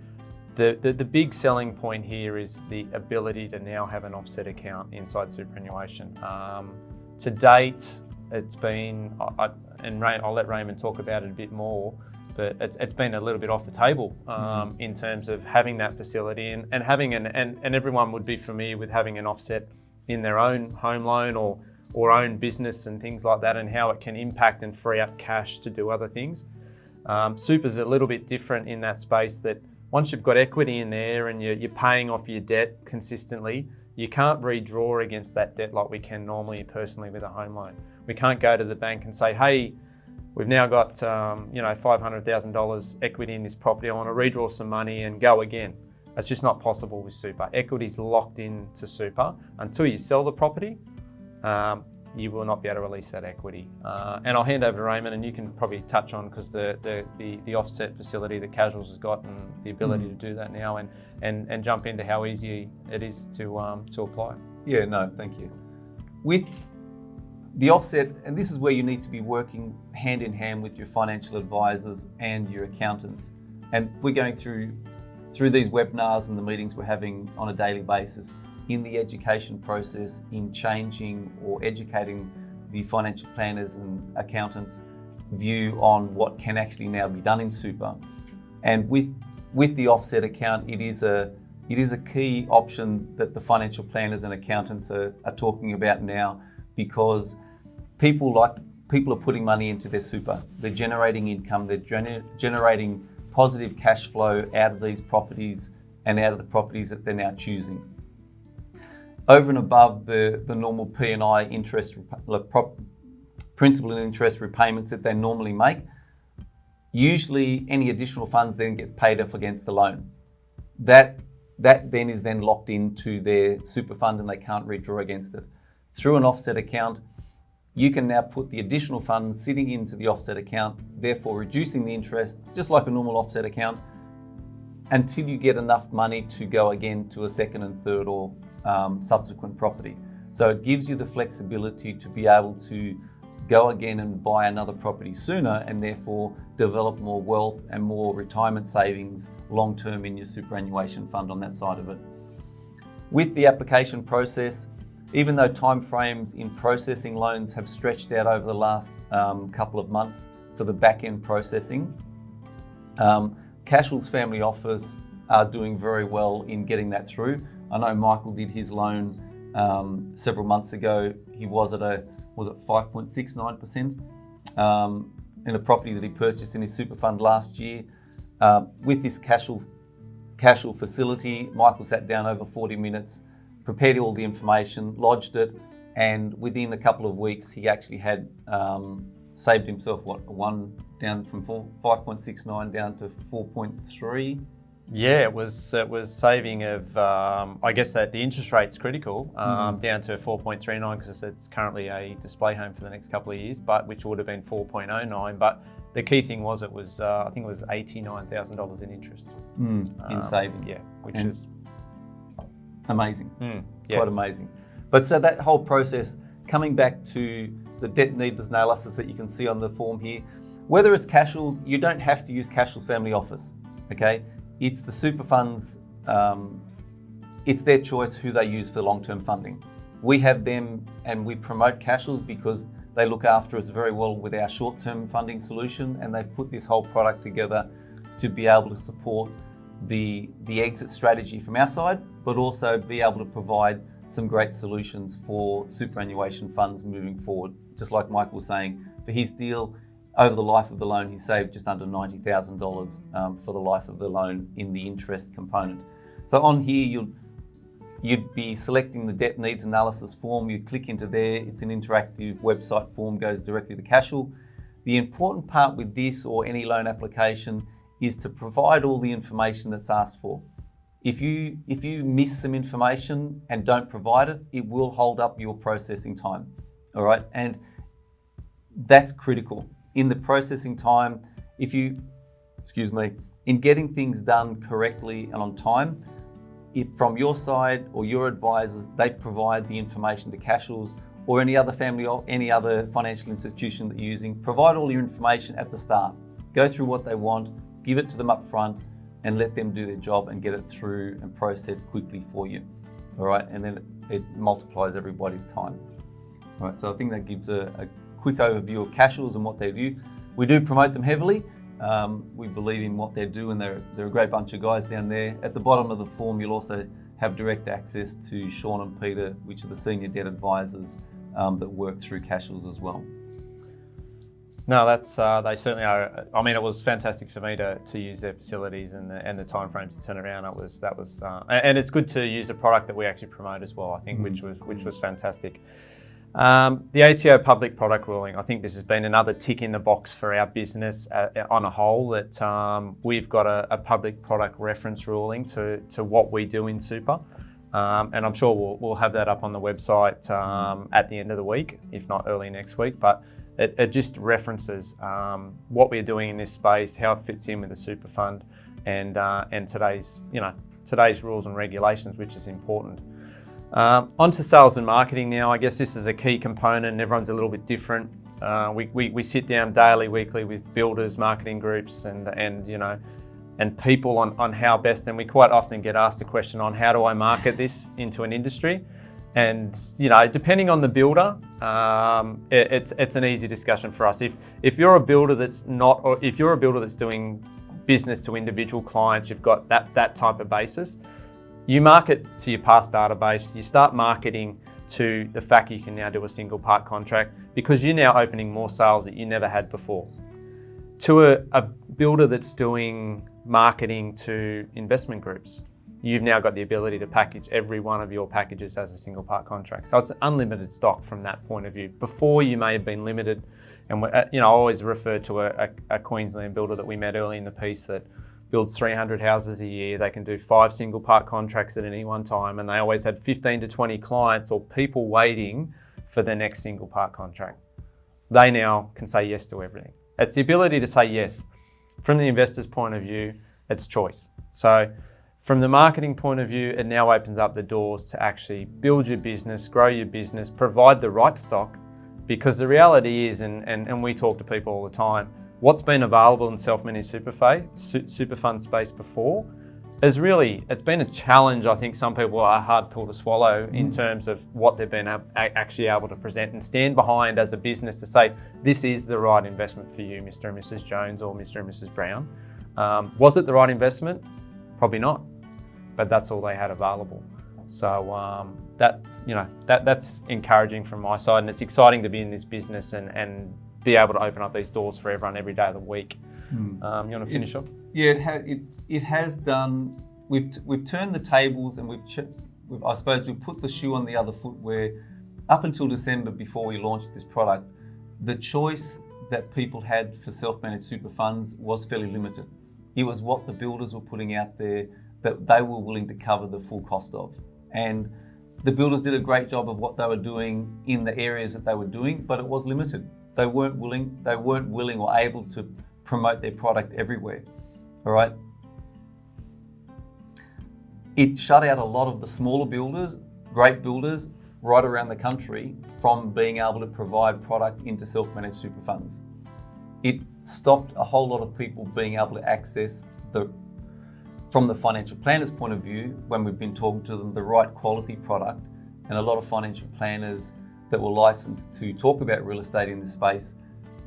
The big selling point here is the ability to now have an offset account inside superannuation. To date, it's been, and I'll let Raymond talk about it a bit more, but it's been a little bit off the table in terms of having that facility and having and everyone would be familiar with having an offset in their own home loan or own business and things like that, and how it can impact and free up cash to do other things. Super's a little bit different in that space, that once you've got equity in there and you're paying off your debt consistently, you can't redraw against that debt like we can normally personally with a home loan. We can't go to the bank and say, hey, we've now got $500,000 equity in this property, I want to redraw some money and go again. That's just not possible with super. Equity's locked into super until you sell the property. You will not be able to release that equity. And I'll hand over to Raymond, and you can probably touch on, because the offset facility that Casuals has got and the ability to do that now, and jump into how easy it is to apply. Yeah, no, thank you. With the offset, and this is where you need to be working hand in hand with your financial advisors and your accountants. And we're going through these webinars and the meetings we're having on a daily basis in the education process, in changing or educating the financial planners and accountants' view on what can actually now be done in super. And with the offset account, it is a key option that the financial planners and accountants are talking about now, because people are putting money into their super. They're generating income, they're generating positive cash flow out of these properties and out of the properties that they're now choosing. Over and above the normal P&I interest, principal and interest repayments that they normally make, usually any additional funds then get paid off against the loan. That then is then locked into their super fund and they can't redraw against it. Through an offset account, you can now put the additional funds sitting into the offset account, therefore reducing the interest, just like a normal offset account, until you get enough money to go again to a second and third or subsequent property. So it gives you the flexibility to be able to go again and buy another property sooner, and therefore develop more wealth and more retirement savings long term in your superannuation fund on that side of it. With the application process, even though timeframes in processing loans have stretched out over the last couple of months for the back end processing, Casuals Family Office are doing very well in getting that through. I know Michael did his loan several months ago. He was at 5.69% in a property that he purchased in his super fund last year. With this Casual facility, Michael sat down over 40 minutes, prepared all the information, lodged it, and within a couple of weeks he actually had saved himself down from 5.69 down to 4.3. Yeah, it was saving of, I guess that the interest rate's critical, down to 4.39, because it's currently a display home for the next couple of years, but which would have been 4.09. But the key thing was I think it was $89,000 in interest. In saving. Yeah, which and is amazing. Yeah. Quite amazing. But so that whole process, coming back to the debt needs analysis that you can see on the form here, whether it's Casuals, you don't have to use Casuals Family Office, okay? It's the super funds, it's their choice who they use for long-term funding. We have them and we promote Casuals because they look after us very well with our short-term funding solution, and they've put this whole product together to be able to support the exit strategy from our side, but also be able to provide some great solutions for superannuation funds moving forward. Just like Mike was saying, for his deal, over the life of the loan, he saved just under $90,000 for the life of the loan in the interest component. So on here, you'd be selecting the debt needs analysis form. You click into there. It's an interactive website form, goes directly to Cashel. The important part with this or any loan application is to provide all the information that's asked for. If you miss some information and don't provide it, it will hold up your processing time. All right, and that's critical. In the processing time, in getting things done correctly and on time, if from your side or your advisors, they provide the information to Cashel's or any other family or any other financial institution that you're using, provide all your information at the start. Go through what they want, give it to them up front, and let them do their job and get it through and process quickly for you. All right, and then it multiplies everybody's time. All right, so I think that gives a quick overview of Cashel's and what they do. We do promote them heavily. We believe in what they do, and they're a great bunch of guys down there. At the bottom of the form, you'll also have direct access to Sean and Peter, which are the senior debt advisors that work through Cashel's as well. No, that's they certainly are. I mean, it was fantastic for me to use their facilities and the timeframes to turn around. And it's good to use a product that we actually promote as well. I think, which was fantastic. The ATO public product ruling, I think this has been another tick in the box for our business on a whole, that we've got a public product reference ruling to what we do in super. And I'm sure we'll have that up on the website at the end of the week, if not early next week. But it just references what we're doing in this space, how it fits in with the super fund, and today's rules and regulations, which is important. Onto sales and marketing now. I guess this is a key component, and everyone's a little bit different. We sit down daily, weekly with builders, marketing groups, and people on how best. And we quite often get asked the question on how do I market this into an industry. And depending on the builder, it's an easy discussion for us. If you're a builder that's not, or if you're a builder that's doing business to individual clients, you've got that type of basis. You market to your past database, you start marketing to the fact you can now do a single part contract because you're now opening more sales that you never had before. To a builder that's doing marketing to investment groups, you've now got the ability to package every one of your packages as a single part contract. So it's unlimited stock from that point of view. Before, you may have been limited, and I always refer to a Queensland builder that we met early in the piece that builds 300 houses a year. They can do 5 single part contracts at any one time, and they always had 15 to 20 clients or people waiting for their next single part contract. They now can say yes to everything. It's the ability to say yes. From the investor's point of view, it's choice. So from the marketing point of view, it now opens up the doors to actually build your business, grow your business, provide the right stock, because the reality is, and we talk to people all the time, what's been available in self-managed super fund space before is really, it's been a challenge. I think some people are a hard pill to swallow in terms of what they've been actually able to present and stand behind as a business to say, this is the right investment for you, Mr. and Mrs. Jones or Mr. and Mrs. Brown. Was it the right investment? Probably not, but that's all they had available. So that's encouraging from my side, and it's exciting to be in this business and be able to open up these doors for everyone every day of the week. You want to finish off? Yeah, it has done. We've turned the tables, and I suppose we've put the shoe on the other foot. Where up until December, before we launched this product, the choice that people had for self-managed super funds was fairly limited. It was what the builders were putting out there that they were willing to cover the full cost of, and the builders did a great job of what they were doing in the areas that they were doing, but it was limited. They weren't willing or able to promote their product everywhere. All right. It shut out a lot of the smaller builders, great builders, right around the country from being able to provide product into self-managed super funds. It stopped a whole lot of people being able to access from the financial planner's point of view, when we've been talking to them, the right quality product. And a lot of financial planners that were licensed to talk about real estate in this space,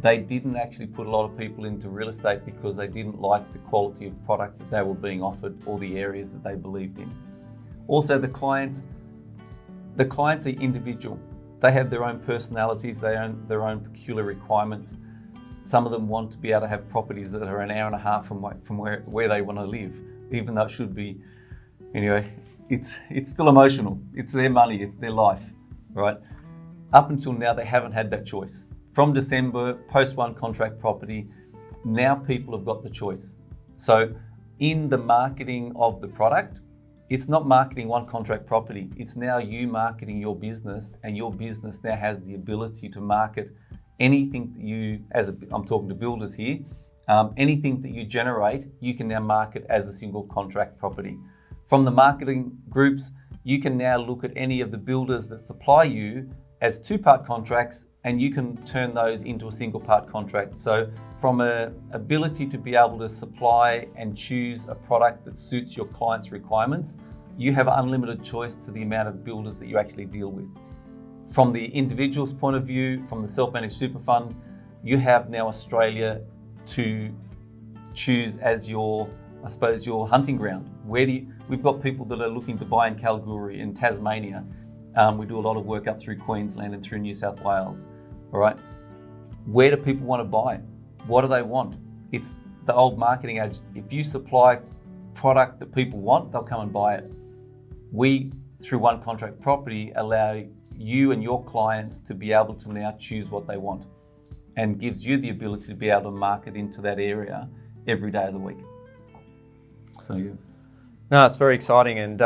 they didn't actually put a lot of people into real estate because they didn't like the quality of product that they were being offered or the areas that they believed in. Also, the clients, the clients are individual. They have their own personalities, their own peculiar requirements. Some of them want to be able to have properties that are an hour and a half from where they want to live, even though it should be. Anyway, it's still emotional. It's their money, it's their life, right? Up until now, they haven't had that choice. From December, post one contract property, now people have got the choice. So in the marketing of the product, it's not marketing one contract property. It's now you marketing your business, and your business now has the ability to market anything that you, I'm talking to builders here, anything that you generate, you can now market as a single contract property. From the marketing groups, you can now look at any of the builders that supply you as two-part contracts, and you can turn those into a single-part contract. So from an ability to be able to supply and choose a product that suits your client's requirements, you have unlimited choice to the amount of builders that you actually deal with. From the individual's point of view, from the self-managed super fund, you have now Australia to choose as your, I suppose, your hunting ground. We've got people that are looking to buy in Kalgoorlie, in Tasmania. We do a lot of work up through Queensland and through New South Wales. All right. Where do people want to buy? What do they want? It's the old marketing age. If you supply product that people want, they'll come and buy it. We, through one contract property, allow you and your clients to be able to now choose what they want, and gives you the ability to be able to market into that area every day of the week. So yeah. No, it's very exciting, and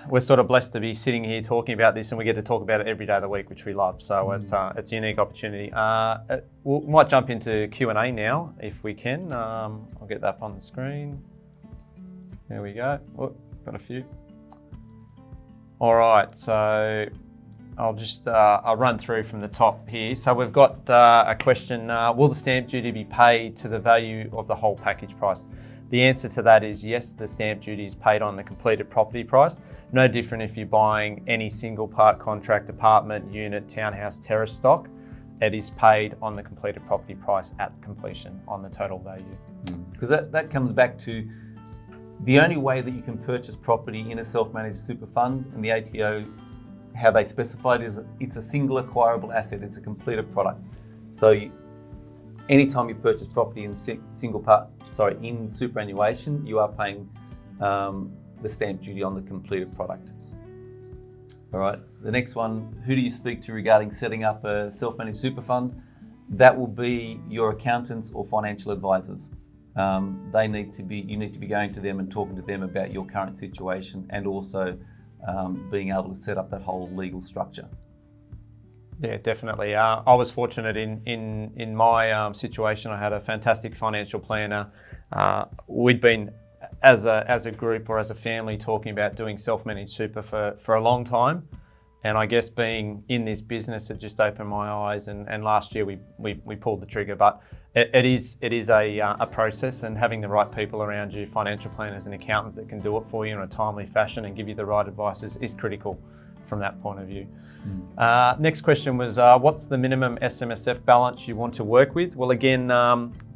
we're sort of blessed to be sitting here talking about this, and we get to talk about it every day of the week, which we love. So it's a unique opportunity. We might jump into Q&A now, if we can. I'll get that up on the screen. There we go. Oh, got a few. All right, so I'll run through from the top here. So we've got a question, will the stamp duty be paid to the value of the whole package price? The answer to that is yes, the stamp duty is paid on the completed property price. No different if you're buying any single part contract, apartment, unit, townhouse, terrace stock. It is paid on the completed property price at completion on the total value. Because that comes back to the only way that you can purchase property in a self-managed super fund, and the ATO, how they specify it, is it's a single acquirable asset. It's a completed product. So anytime you purchase property in in superannuation, you are paying the stamp duty on the completed product. All right. The next one, who do you speak to regarding setting up a self-managed super fund? That will be your accountants or financial advisors. You need to be going to them and talking to them about your current situation, and also being able to set up that whole legal structure. Yeah, definitely. I was fortunate in my situation. I had a fantastic financial planner. We'd been, as a group or as a family, talking about doing self-managed super for a long time. And I guess being in this business, it just opened my eyes. And last year we pulled the trigger. But it is a process, and having the right people around you, financial planners and accountants that can do it for you in a timely fashion and give you the right advice is critical from that point of view. Next question was, what's the minimum SMSF balance you want to work with? Well, again,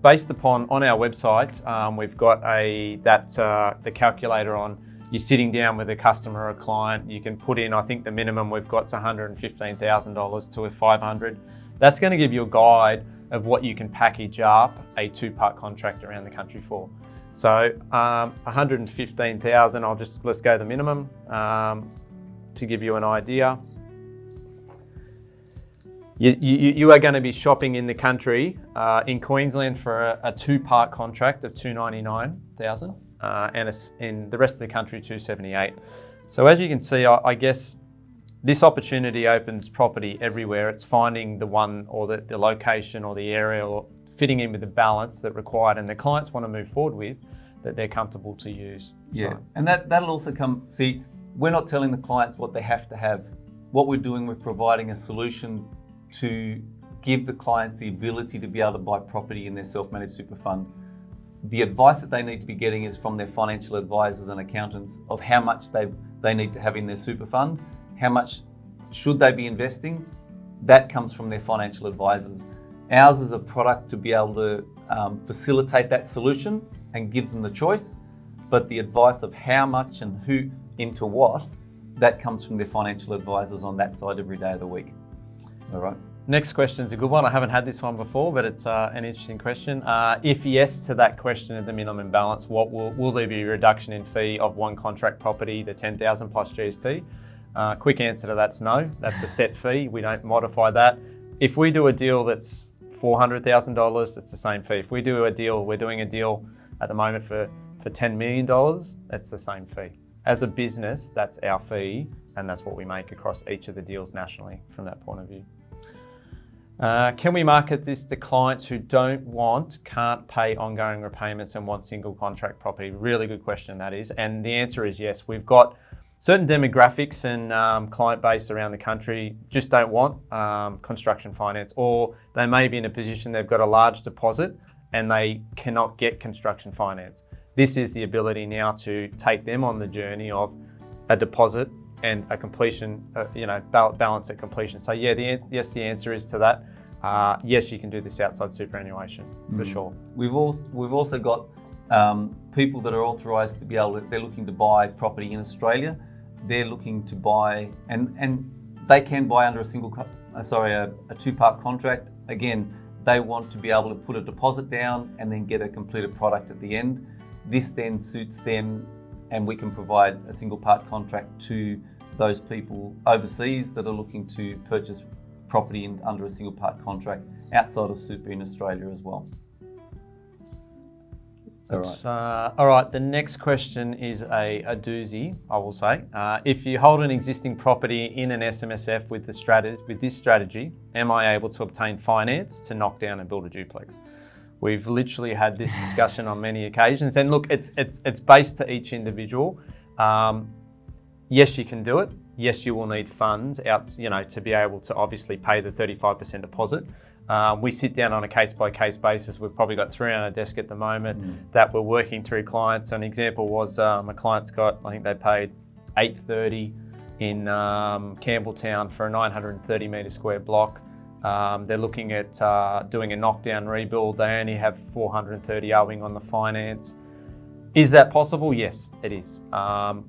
based upon on our website, we've got the calculator on. You're sitting down with a customer or a client. You can put in, I think the minimum we've got is $115,000 to a $500,000. That's going to give you a guide of what you can package up a two-part contract around the country for. So $115,000. Let's go the minimum. To give you an idea, you are going to be shopping in the country, in Queensland for a two-part contract of $299,000, and it's in the rest of the country $278,000. So as you can see, I guess this opportunity opens property everywhere. It's finding the one or the location or the area, or fitting in with the balance that required, and the clients want to move forward with, that they're comfortable to use. Yeah, so. And that'll also come. See, we're not telling the clients what they have to have. What we're doing, we're providing a solution to give the clients the ability to be able to buy property in their self-managed super fund. The advice that they need to be getting is from their financial advisors and accountants of how much they need to have in their super fund, how much should they be investing. That comes from their financial advisors. Ours is a product to be able to facilitate that solution and give them the choice, but the advice of how much and who into what, that comes from their financial advisors on that side every day of the week. All right. Next question is a good one. I haven't had this one before, but it's an interesting question. If yes to that question of the minimum balance, what will there be a reduction in fee of one contract property, the 10,000 plus GST? Quick answer to that's no. That's a set fee. We don't modify that. If we do a deal that's $400,000, it's the same fee. If we do a deal, we're doing a deal at the moment for $10 million, that's the same fee. As a business, that's our fee, and that's what we make across each of the deals nationally from that point of view. Can we market this to clients who can't pay ongoing repayments and want single contract property? Really good question that is. And the answer is yes. We've got certain demographics and client base around the country just don't want construction finance, or they may be in a position they've got a large deposit and they cannot get construction finance. This is the ability now to take them on the journey of a deposit and a completion, balance at completion. So yeah, yes, the answer is to that. Yes, you can do this outside superannuation for sure. We've also got people that are authorised to be they're looking to buy property in Australia. They're looking to buy, and they can buy under a two-part contract. Again, they want to be able to put a deposit down and then get a completed product at the end. This then suits them, and we can provide a single part contract to those people overseas that are looking to purchase property under a single part contract outside of super in Australia as well. All right, the next question is a doozy, I will say. If you hold an existing property in an SMSF with this strategy, am I able to obtain finance to knock down and build a duplex? We've literally had this discussion on many occasions, and look, it's based to each individual. Yes, you can do it. Yes, you will need funds to be able to obviously pay the 35% deposit. We sit down on a case-by-case basis. We've probably got 3 on our desk at the moment that we're working through clients. An example was a client's got, I think they paid $830 in Campbelltown for a 930 metre square block. They're looking at doing a knockdown rebuild. They only have 430 owing on the finance. Is that possible? Yes, it is.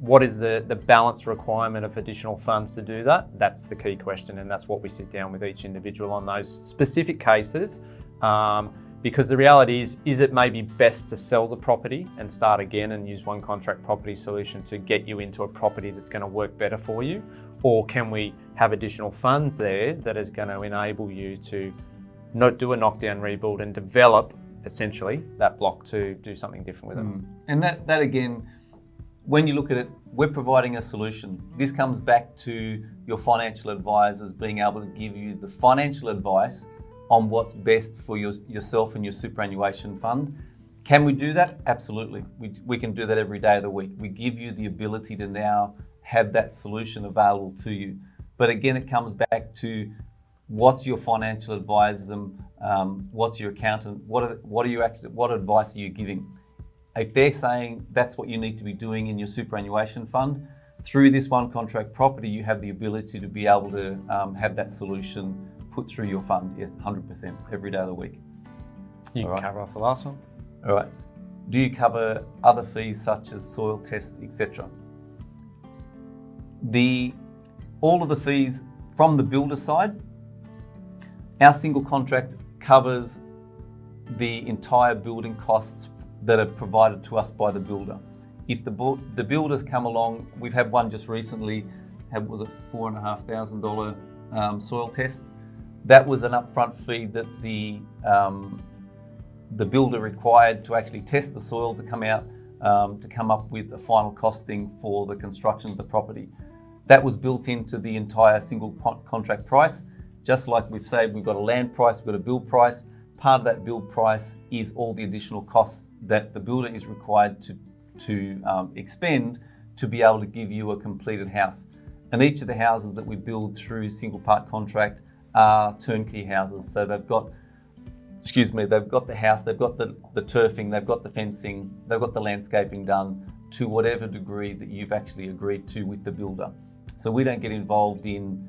What is the balance requirement of additional funds to do that? That's the key question, and that's what we sit down with each individual on those specific cases. Because the reality is it may be best to sell the property and start again and use one contract property solution to get you into a property that's going to work better for you? Or can we have additional funds there that is going to enable you to not do a knockdown rebuild and develop essentially that block to do something different with it? And that again, when you look at it, we're providing a solution. This comes back to your financial advisors being able to give you the financial advice on what's best for yourself and your superannuation fund. Can we do that? Absolutely. We can do that every day of the week. We give you the ability to now have that solution available to you. But again, it comes back to what's your financial advisor, what's your accountant, what advice are you giving? If they're saying that's what you need to be doing in your superannuation fund, through this one contract property, you have the ability to be able to have that solution put through your fund. Yes, 100% every day of the week. You can cover off the last one. All right. Do you cover other fees such as soil tests, etc.? All of the fees from the builder side, our single contract covers the entire building costs that are provided to us by the builder. If the builders come along, we've had one just recently, was a $4,500 soil test. That was an upfront fee that the builder required to actually test the soil to come up with a final costing for the construction of the property. That was built into the entire single contract price. Just like we've said, we've got a land price, we've got a build price. Part of that build price is all the additional costs that the builder is required to expend to be able to give you a completed house. And each of the houses that we build through single part contract are turnkey houses. So they've got the house, they've got the turfing, they've got the fencing, they've got the landscaping done to whatever degree that you've actually agreed to with the builder. So we don't get involved in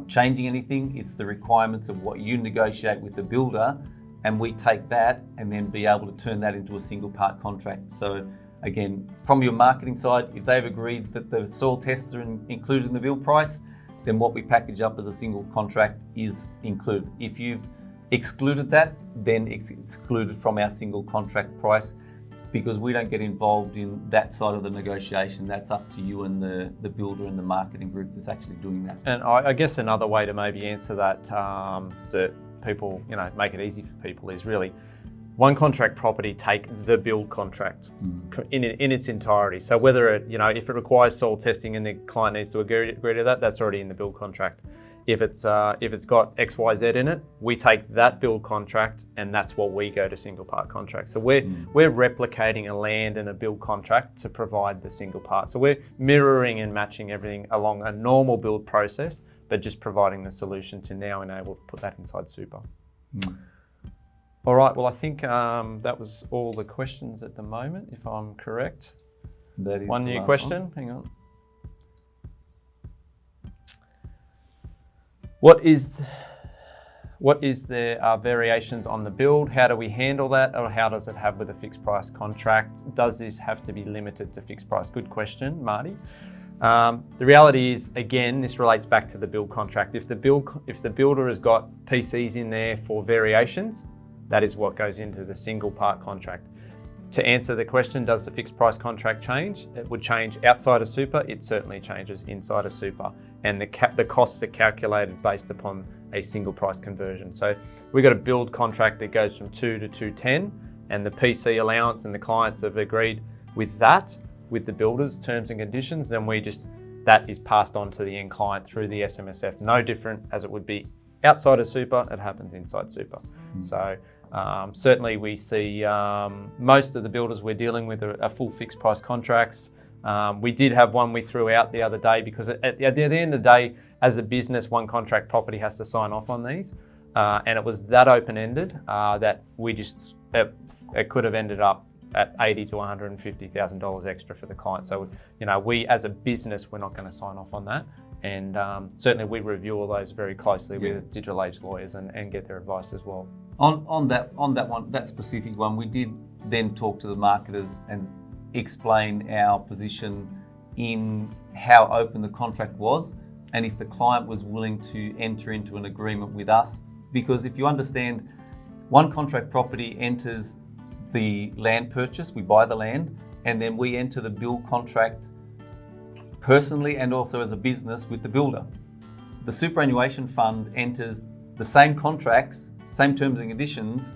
changing anything. It's the requirements of what you negotiate with the builder, and we take that and then be able to turn that into a single part contract. So again, from your marketing side, if they've agreed that the soil tests are included in the build price, then what we package up as a single contract is included. If you've excluded that, then it's excluded from our single contract price, because we don't get involved in that side of the negotiation. That's up to you and the builder and the marketing group that's actually doing that. And I guess another way to maybe answer that, that people, make it easy for people, is really one contract property take the build contract in its entirety. So whether it, if it requires soil testing and the client needs to agree to that, that's already in the build contract. If it's got XYZ in it, we take that build contract and that's what we go to single part contract. So we're replicating a land and a build contract to provide the single part. So we're mirroring and matching everything along a normal build process, but just providing the solution to now enable to put that inside super. All right, well, I think that was all the questions at the moment, if I'm correct. That is one new question, hang on. What is the variations on the build? How do we handle that, or how does it have with a fixed price contract? Does this have to be limited to fixed price? Good question, Marty. The reality is, again, this relates back to the build contract. If the builder has got PCs in there for variations, that is what goes into the single part contract. To answer the question, does the fixed price contract change? It would change outside of super. It certainly changes inside of super. And the costs are calculated based upon a single price conversion. So we've got a build contract that goes from 2 to 210, and the PC allowance and the clients have agreed with that, with the builder's terms and conditions, then that is passed on to the end client through the SMSF. No different as it would be outside of super, it happens inside super. So certainly we see most of the builders we're dealing with are full fixed price contracts. We did have one we threw out the other day because at the end of the day, as a business, one contract property has to sign off on these. And it was that open-ended that it could have ended up at $80,000 to $150,000 extra for the client. So, we as a business, we're not going to sign off on that. And certainly we review all those very closely with digital age lawyers and get their advice as well. On that specific one, we did then talk to the marketers and explain our position in how open the contract was, and if the client was willing to enter into an agreement with us. Because if you understand, one contract property enters the land purchase, we buy the land, and then we enter the build contract personally and also as a business with the builder. The superannuation fund enters the same contracts, same terms and conditions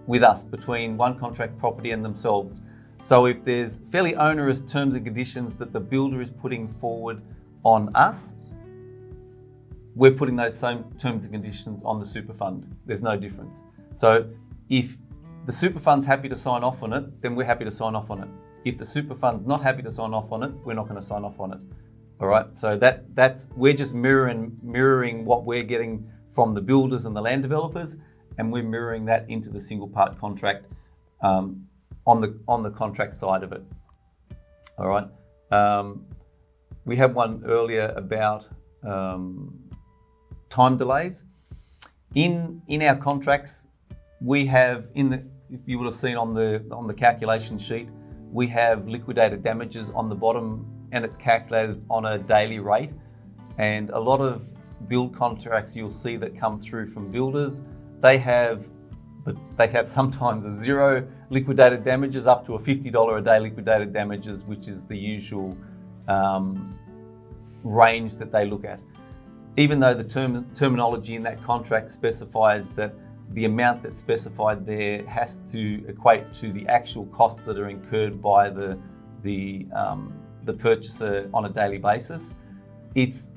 with us, between one contract property and themselves. So if there's fairly onerous terms and conditions that the builder is putting forward on us, we're putting those same terms and conditions on the super fund. There's no difference. So if the super fund's happy to sign off on it, then we're happy to sign off on it. If the super fund's not happy to sign off on it, we're not going to sign off on it. All right. So that's we're just mirroring what we're getting from the builders and the land developers, and we're mirroring that into the single part contract on the contract side of it. All right. We had one earlier about time delays. In our contracts, we have if you would have seen on the calculation sheet, we have liquidated damages on the bottom, and it's calculated on a daily rate. And a lot of build contracts you'll see that come through from builders, they have sometimes a zero liquidated damages up to a $50 a day liquidated damages, which is the usual range that they look at. Even though the terminology in that contract specifies that the amount that's specified there has to equate to the actual costs that are incurred by the purchaser on a daily basis, it's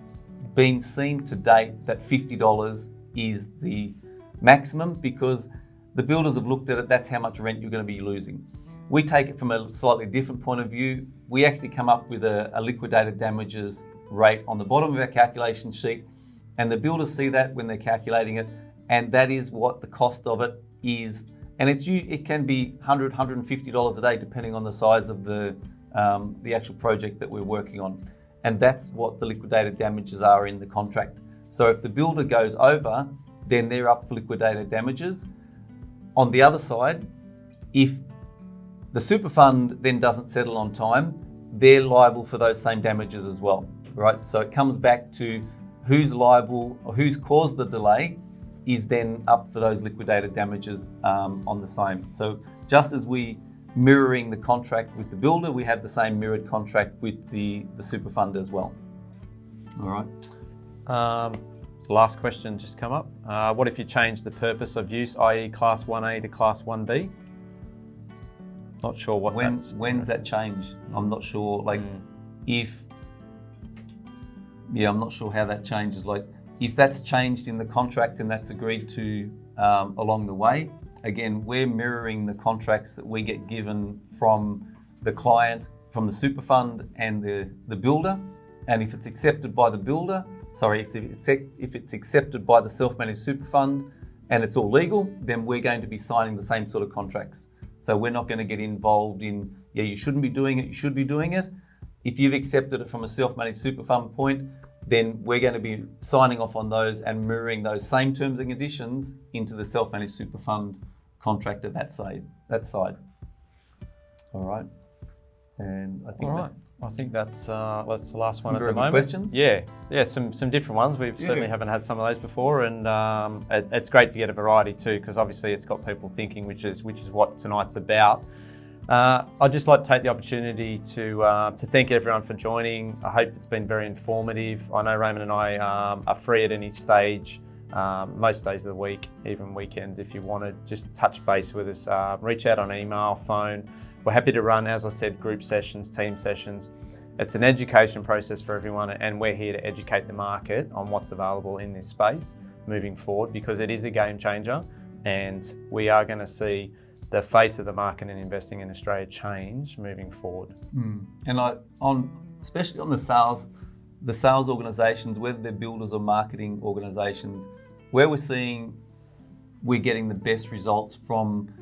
been seen to date that $50 is the maximum, because the builders have looked at it, that's how much rent you're going to be losing. We take it from a slightly different point of view. We actually come up with a liquidated damages rate on the bottom of our calculation sheet, and the builders see that when they're calculating it, and that is what the cost of it is. And it can be $100, $150 a day, depending on the size of the actual project that we're working on. And that's what the liquidated damages are in the contract. So if the builder goes over, then they're up for liquidated damages. On the other side, if the super fund then doesn't settle on time, they're liable for those same damages as well, right? So it comes back to who's liable or who's caused the delay is then up for those liquidated damages on the same. So just as we mirroring the contract with the builder, we have the same mirrored contract with the super fund as well. All right. Last question just come up. What if you change the purpose of use, i.e. Class 1A to Class 1B? Not sure what when's that change? I'm not sure. Like I'm not sure how that changes. Like if that's changed in the contract and that's agreed to along the way, again, we're mirroring the contracts that we get given from the client, from the super fund and the builder. And if it's accepted by the builder, if it's accepted by the self-managed super fund and it's all legal, then we're going to be signing the same sort of contracts. So we're not going to get involved in, you shouldn't be doing it, you should be doing it. If you've accepted it from a self-managed super fund point, then we're going to be signing off on those and mirroring those same terms and conditions into the self-managed super fund contract at that side. All right. And I think that's the last one at the moment. Questions? Yeah, some different ones. We've certainly haven't had some of those before, and it's great to get a variety too, because obviously it's got people thinking, which is what tonight's about. I'd just like to take the opportunity to thank everyone for joining. I hope it's been very informative. I know Raymond and I are free at any stage, most days of the week, even weekends. If you want to just touch base with us, reach out on email, phone. We're happy to run, as I said, group sessions, team sessions. It's an education process for everyone, and we're here to educate the market on what's available in this space moving forward, because it is a game changer, and we are going to see the face of the market in investing in Australia change moving forward. And especially on the sales organisations, whether they're builders or marketing organisations, where we're getting the best results from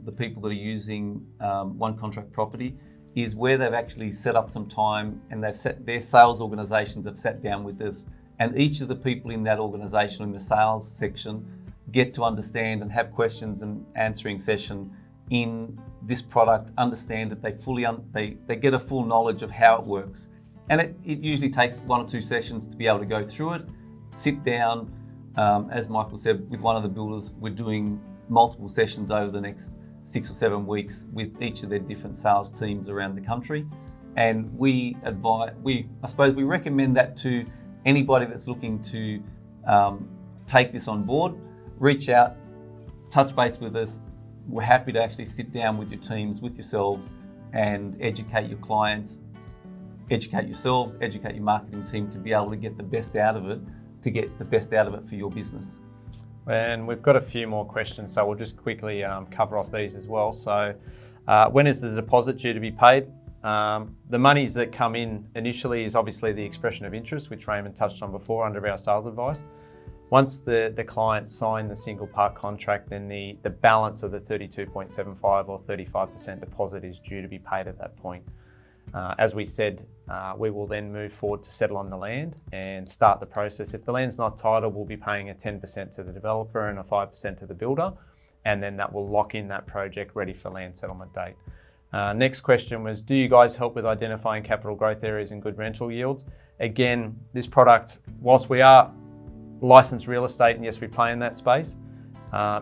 the people that are using one contract property is where they've actually set up some time and their sales organisations have sat down with us, and each of the people in that organisation in the sales section get to understand and have questions and answering session in this product, understand that they get a full knowledge of how it works. And it usually takes 1 or 2 sessions to be able to go through it, sit down. As Michael said, with one of the builders, we're doing multiple sessions over the next 6 or 7 weeks with each of their different sales teams around the country. And we recommend that to anybody that's looking to take this on board. Reach out, touch base with us. We're happy to actually sit down with your teams, with yourselves, and educate your clients, educate yourselves, educate your marketing team to be able to get the best out of it, for your business. And we've got a few more questions, so we'll just quickly cover off these as well. So when is the deposit due to be paid? The monies that come in initially is obviously the expression of interest, which Raymond touched on before under our sales advice. Once the client signed the single part contract, then the balance of the 32.75 or 35% deposit is due to be paid at that point. As we said, we will then move forward to settle on the land and start the process. If the land's not titled, we'll be paying a 10% to the developer and a 5% to the builder, and then that will lock in that project ready for land settlement date. Next question was, do you guys help with identifying capital growth areas and good rental yields? Again, this product, whilst we are licensed real estate, and yes, we play in that space,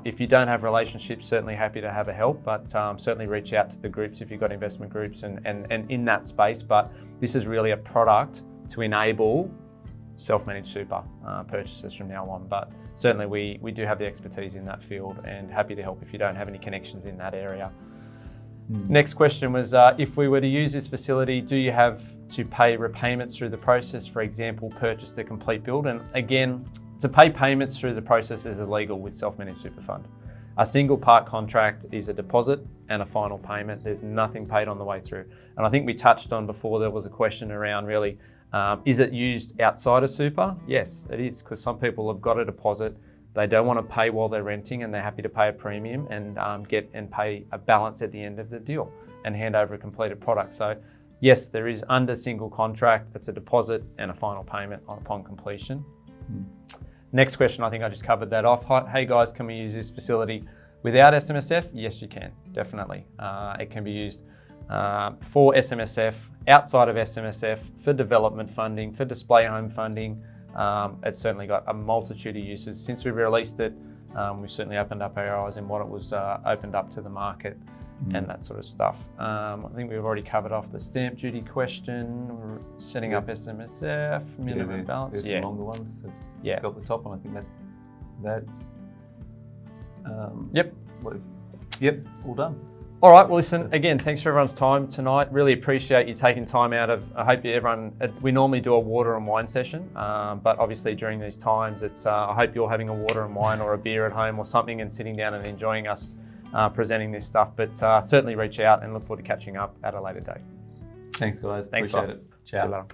if you don't have relationships, certainly happy to have a help, but certainly reach out to the groups if you've got investment groups and in that space. But this is really a product to enable self-managed super purchases from now on. But certainly we do have the expertise in that field and happy to help if you don't have any connections in that area. Next question was, if we were to use this facility, do you have to pay repayments through the process? For example, purchase the complete build. And again, to pay payments through the process is illegal with self-managed super fund. A single part contract is a deposit and a final payment. There's nothing paid on the way through. And I think we touched on before, there was a question around really, is it used outside of super? Yes, it is, because some people have got a deposit. They don't want to pay while they're renting and they're happy to pay a premium and pay a balance at the end of the deal and hand over a completed product. So yes, there is under single contract, it's a deposit and a final payment upon completion. Next question, I think I just covered that off. Hey guys, can we use this facility Without SMSF, yes, you can, definitely. It can be used for SMSF, outside of SMSF, for development funding, for display home funding. It's certainly got a multitude of uses. Since we released it, we've certainly opened up our eyes in what it was opened up to the market and that sort of stuff. I think we've already covered off the stamp duty question. We're setting up SMSF, minimum balance. There's the longer ones. Yeah. Got the top one. I think that. Yep. Yep. All done. All right, well listen, again, thanks for everyone's time tonight. Really appreciate you taking time out of, I hope we normally do a water and wine session, but obviously during these times, I hope you're having a water and wine or a beer at home or something and sitting down and enjoying us presenting this stuff, but certainly reach out and look forward to catching up at a later date. Thanks guys, Thanks, appreciate it. See you later.